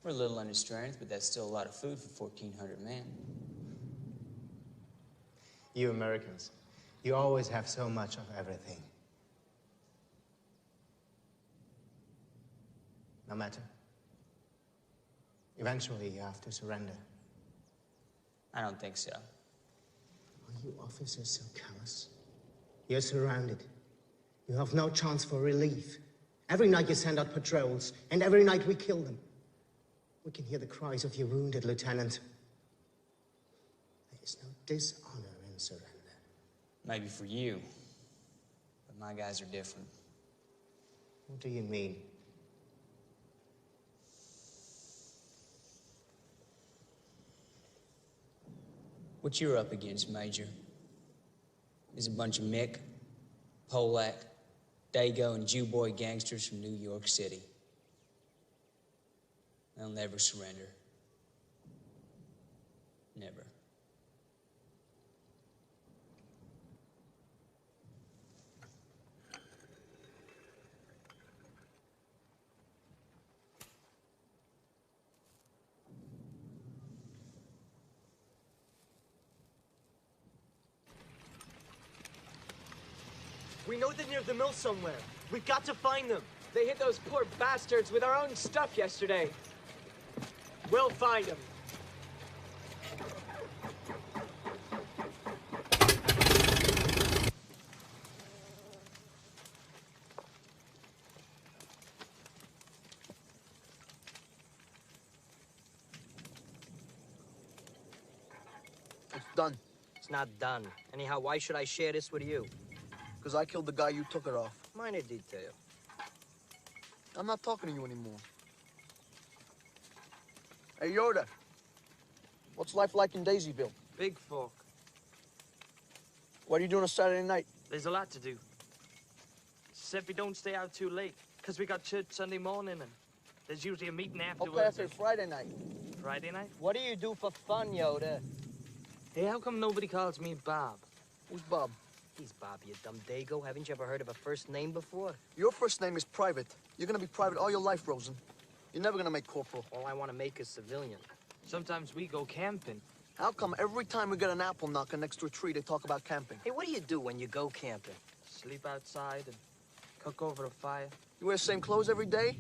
We're a little under strength, but that's still a lot of food for 1,400 men. You Americans, you always have so much of everything. No matter. Eventually, you have to surrender. I don't think so. you officers so callous? You're surrounded. You have no chance for relief. Every night you send out patrols, and every night we kill them. We can hear the cries of your wounded, Lieutenant. There is no dishonor in surrender. Maybe for you, but my guys are different. What do you mean? What you're up against, Major, is a bunch of Mick, Polak, Dago, and Jew boy gangsters from New York City. They'll never surrender. Never. We know they're near the mill somewhere. We've got to find them. They hit those poor bastards with our own stuff yesterday. We'll find them. It's done. It's not done. Anyhow, why should I share this with you? Because I killed the guy you took it off. Minor detail. I'm not talking to you anymore. Hey, Yoda. What's life like in Daisyville? Big folk. What are you doing on Saturday night? There's a lot to do. Except we don't stay out too late, because we got church Sunday morning, and there's usually a meeting afterwards. Okay, I say Friday night. Friday night? What do you do for fun, Yoda? Hey, how come nobody calls me Bob? Who's Bob? He's Bob, you dumb dago. Haven't you ever heard of a first name before? Your first name is Private. You're gonna be private all your life, Rosen. You're never gonna make corporal. All I want to make is civilian. Sometimes we go camping. How come every time we get an apple knocker next to a tree, they talk about camping? Hey, what do you do when you go camping? Sleep outside and cook over a fire. You wear the same clothes every day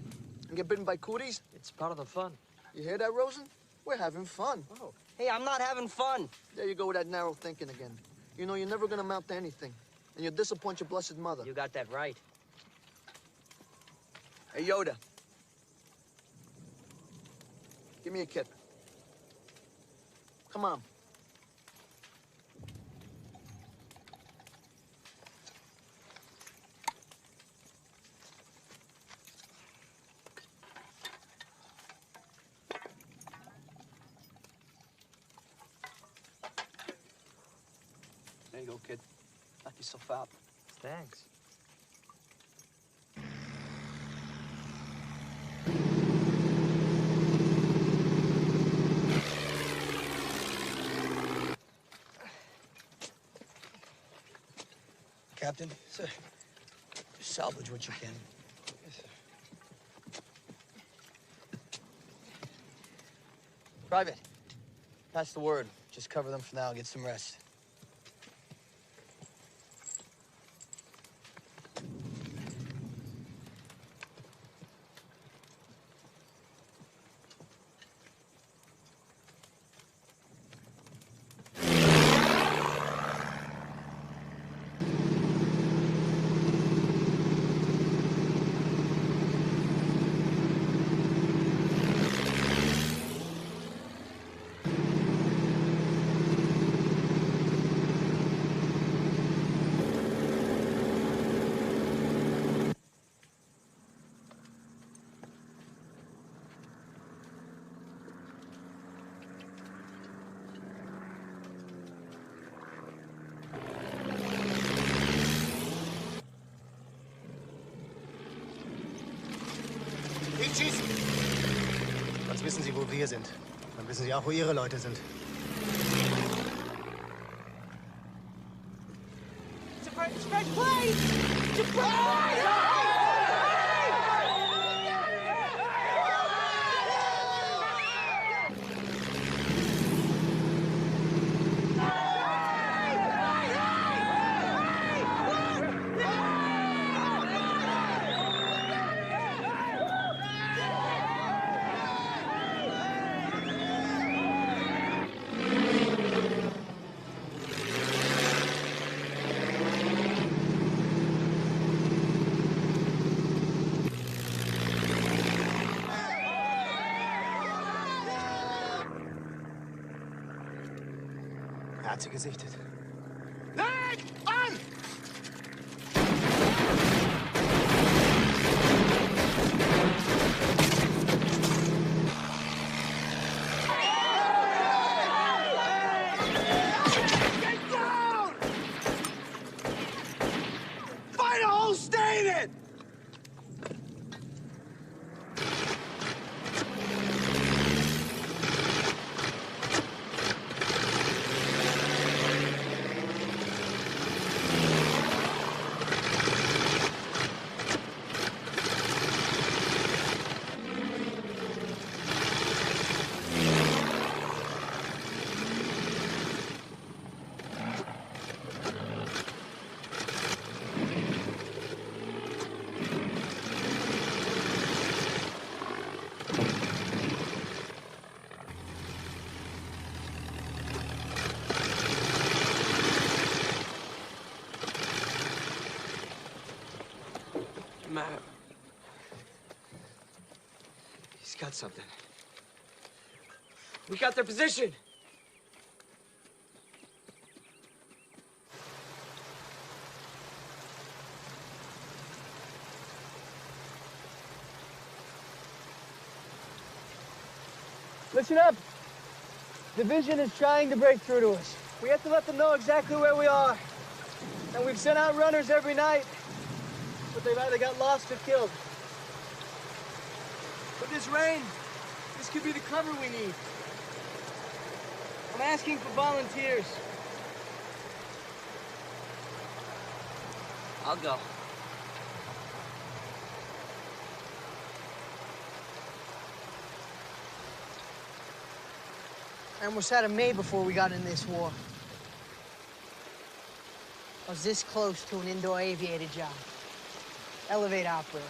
and get bitten by cooties? It's part of the fun. You hear that, Rosen? We're having fun. Oh. Hey, I'm not having fun. There you go with that narrow thinking again. You know you're never gonna amount to anything. And you'll disappoint your blessed mother. You got that right. Hey, Yoda. Give me a kip. Come on. There you go, kid. Knock yourself out. Thanks. Captain, sir, salvage what you can. Yes, sir. Private, pass the word. Just cover them for now and get some rest. Sonst wissen Sie, wo wir sind. Dann wissen Sie auch, wo Ihre Leute sind. Surprise, please! Surprise! hat sie gesichtet. Leg an! Get down! Find a hole, stay in it! Matt. He's got something. We got their position. Listen up. Division is trying to break through to us. We have to let them know exactly where we are. And we've sent out runners every night. But they've either got lost or killed. With this rain, this could be the cover we need. I'm asking for volunteers. I'll go. I almost had it made before we got in this war. I was this close to an indoor aviator job. Elevator operator.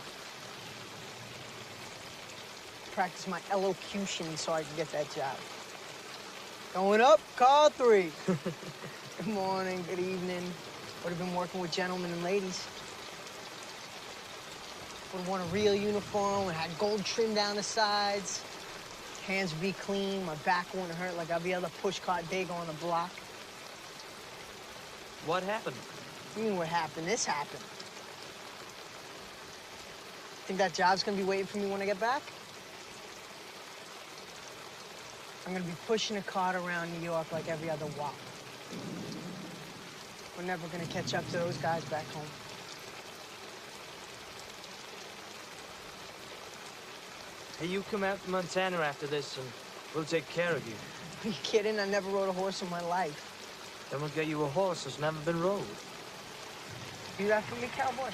Practice my elocution so I could get that job. Going up, call 3. Good morning, good evening. Would have been working with gentlemen and ladies. Would have worn a real uniform, would have had gold trim down the sides. Hands would be clean, my back wouldn't hurt like I'd be able to pushcart Dago on the block. What happened? You mean what happened? This happened. Think that job's gonna be waiting for me when I get back? I'm gonna be pushing a cart around New York like every other wop. We're never gonna catch up to those guys back home. Hey, you come out to Montana after this and we'll take care of you. Are you kidding? I never rode a horse in my life. Then we'll get you a horse that's never been rode. Do that for me, cowboy?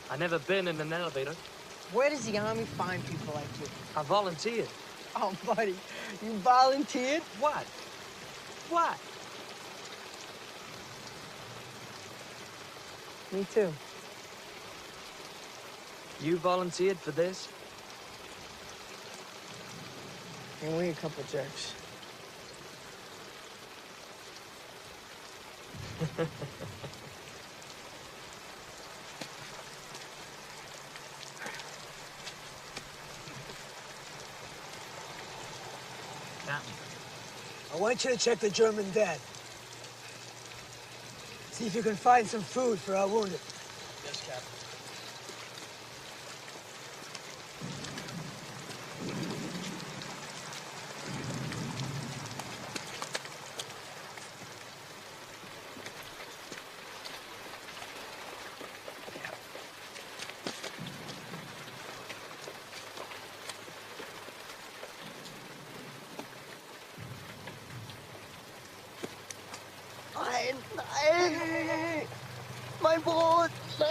I never been in an elevator. Where does the Army find people like you? I volunteered. Oh, buddy, you volunteered? What? What? Me too. You volunteered for this? And we a couple jerks. I want you to check the German dead. See if you can find some food for our wounded. Yes, Captain. Nein! Mein Brot! Nein!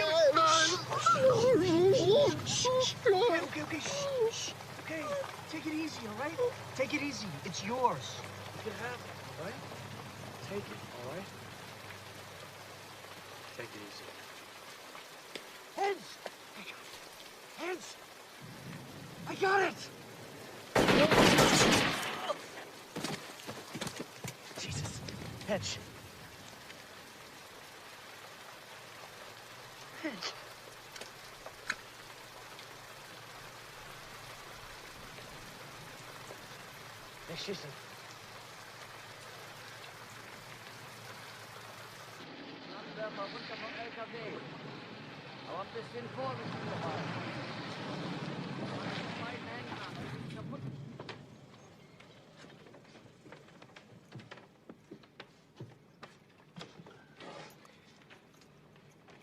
Okay. Shh. Okay, take it easy, all right? Take it easy. It's yours. You can have it, all right? Take it, all right? Take it easy. Heads! Heads! I got it! Jesus. Hedge. Hedge. schießen. Flammenwerfer runter vom LKW. Aber ein bisschen Vorsicht dabei. Meine beiden Hänger, die sind kaputt.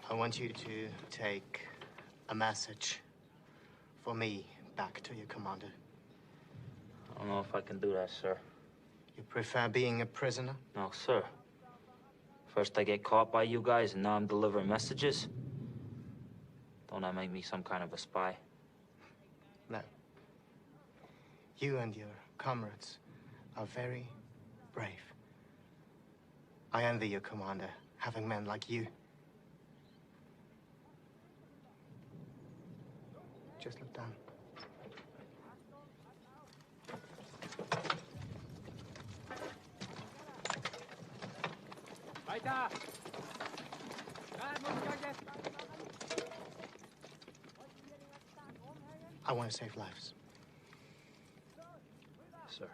I want you to take a message for me back to your commander. I don't know if I can do that, sir. You prefer being a prisoner? No, sir. First I get caught by you guys, and now I'm delivering messages. Don't that make me some kind of a spy? No. You and your comrades are very brave. I envy your commander, having men like you. Just look down. Weiter! I want to save lives. Sir.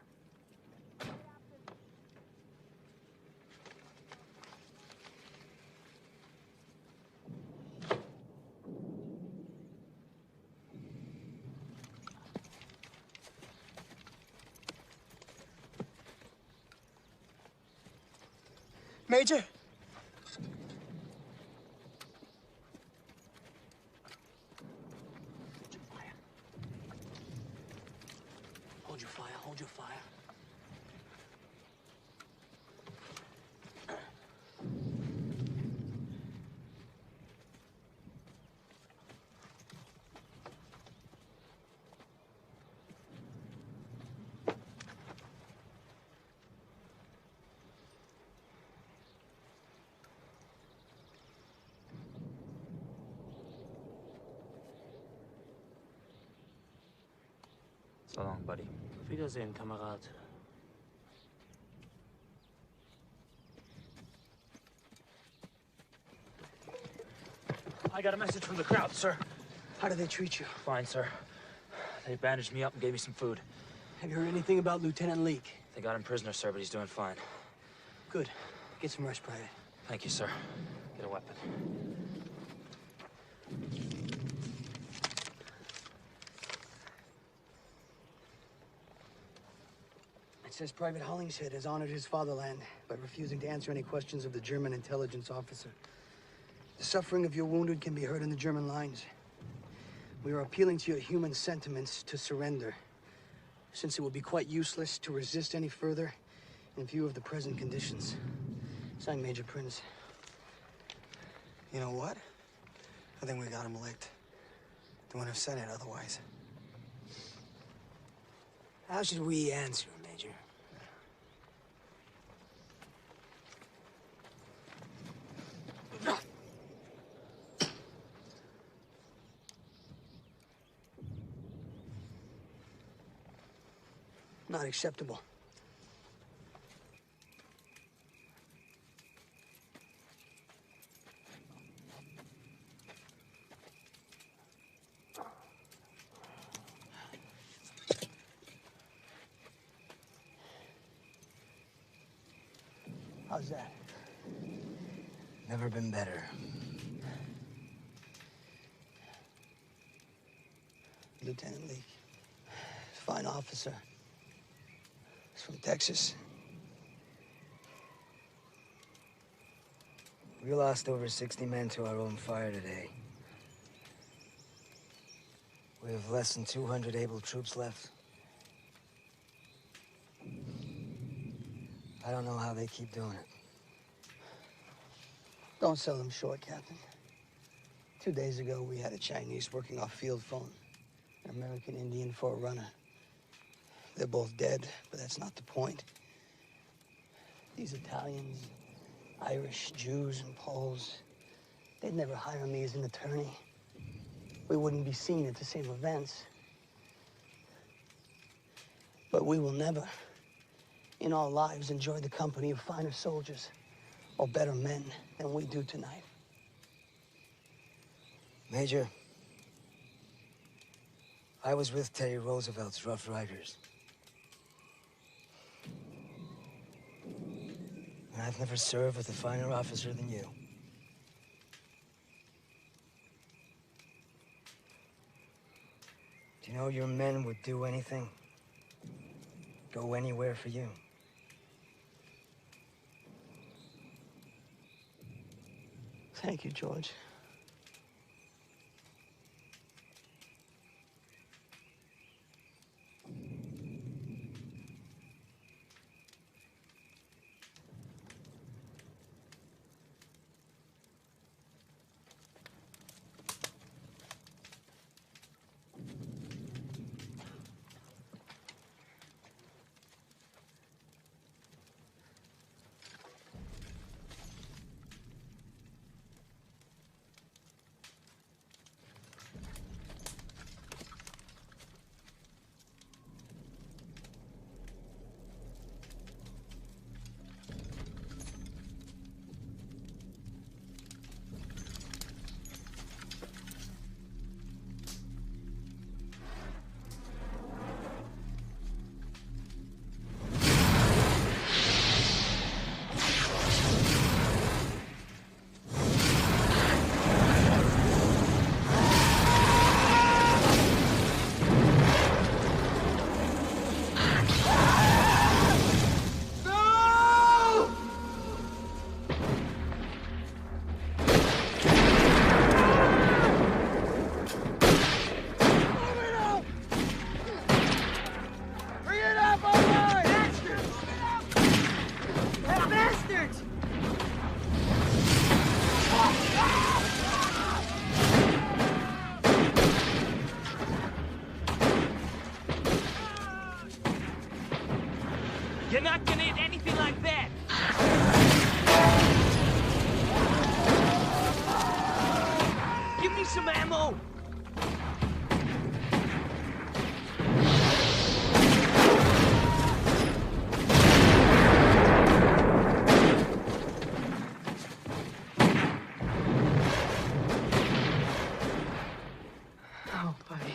Major? Hold your fire, hold your fire. So long, buddy. Auf Wiedersehen, Kamerad. I got a message from the crowd, sir. How did they treat you? Fine, sir. They bandaged me up and gave me some food. Have you heard anything about Lieutenant Leake? They got him prisoner, sir, but he's doing fine. Good. Get some rest, Private. Thank you, sir. Get a weapon. It says Private Hollingshead has honored his fatherland by refusing to answer any questions of the German intelligence officer. The suffering of your wounded can be heard in the German lines. We are appealing to your human sentiments to surrender, since it would be quite useless to resist any further in view of the present conditions. Signed, Major Prince. You know what? I think we got him licked. They wouldn't have said it otherwise. How should we answer, Major? Not acceptable. How's that? Never been better. Lieutenant Leake. Fine officer. He's from Texas. We lost over 60 men to our own fire today. We have less than 200 able troops left. I don't know how they keep doing it. Don't sell them short, Captain. 2 days ago, we had a Chinese working off field phone. An American Indian for a runner. They're both dead, but that's not the point. These Italians, Irish, Jews, and Poles, they'd never hire me as an attorney. We wouldn't be seen at the same events. But we will never, in our lives, enjoy the company of finer soldiers or better men than we do tonight. Major, I was with Teddy Roosevelt's Rough Riders. I've never served with a finer officer than you. Do you know your men would do anything? Go anywhere for you? Thank you, George. You're not gonna hit anything like that! Give me some ammo! Oh, buddy.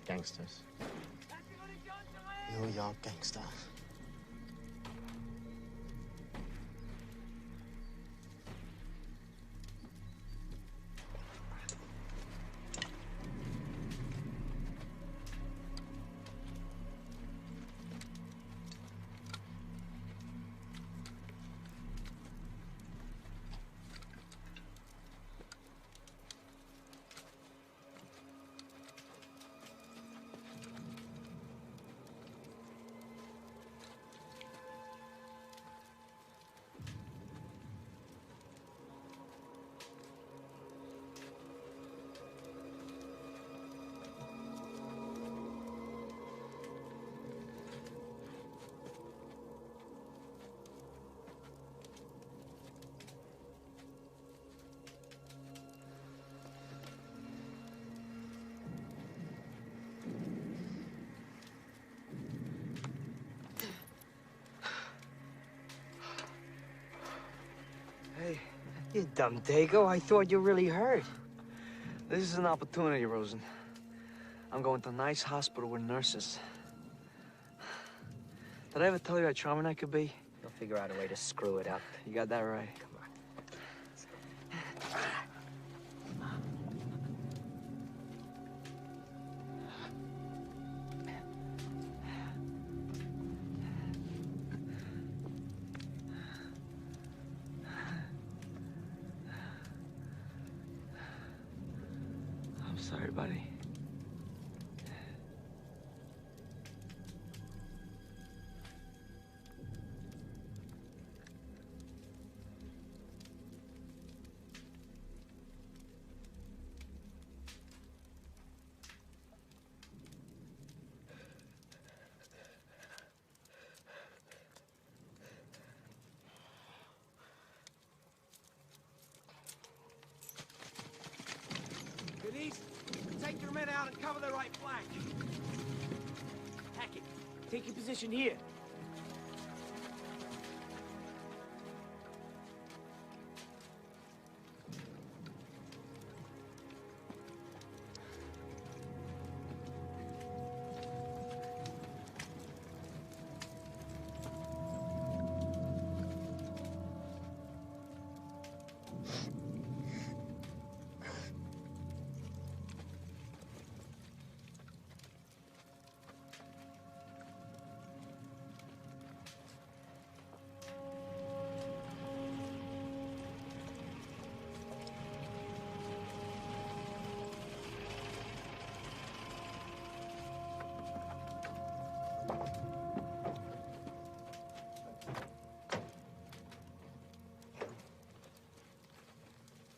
Gangsters. New York gangster. You dumb dago. I thought you really hurt. This is an opportunity, Rosen. I'm going to a nice hospital with nurses. Did I ever tell you how charming I could be? You'll figure out a way to screw it up. You got that right. I'm sorry, buddy. Denise, take your men out and cover the right flank. Hackett, take your position here.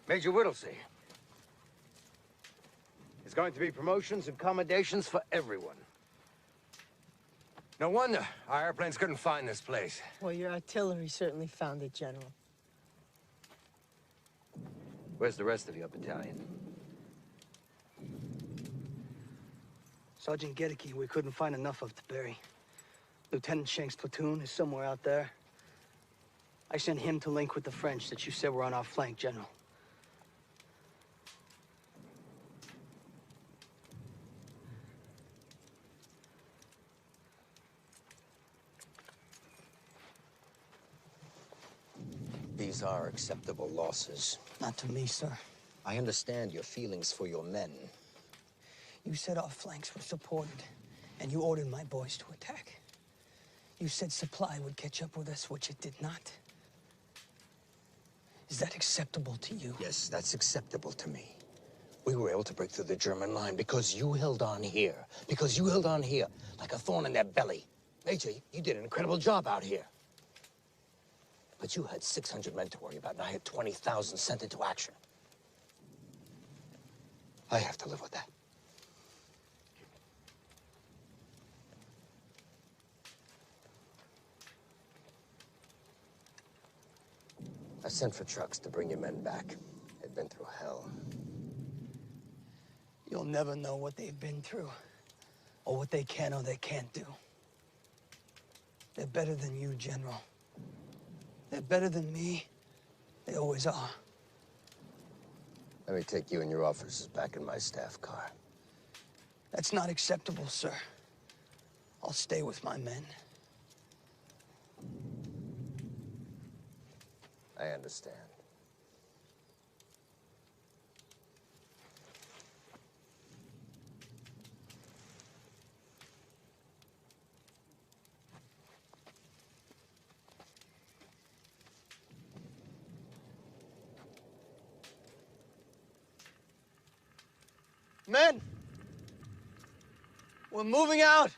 Major Whittlesey. There's going to be promotions and accommodations for everyone. No wonder our airplanes couldn't find this place. Well, your artillery certainly found it, General. Where's the rest of your battalion? Sergeant Gedeke, we couldn't find enough of to bury. Lieutenant Shank's platoon is somewhere out there. I sent him to link with the French that you said were on our flank, General. These are acceptable losses. Not to me, sir. I understand your feelings for your men. You said our flanks were supported, and you ordered my boys to attack. You said supply would catch up with us, which it did not. Is that acceptable to you? Yes, that's acceptable to me. We were able to break through the German line because you held on here. Because you held on here like a thorn in their belly. Major, you did an incredible job out here. But you had 600 men to worry about, and I had 20,000 sent into action. I have to live with that. I sent for trucks to bring your men back. They'd been through hell. You'll never know what they've been through, or what they can or they can't do. They're better than you, General. They're better than me. They always are. Let me take you and your officers back in my staff car. That's not acceptable, sir. I'll stay with my men. I understand. Men! We're moving out!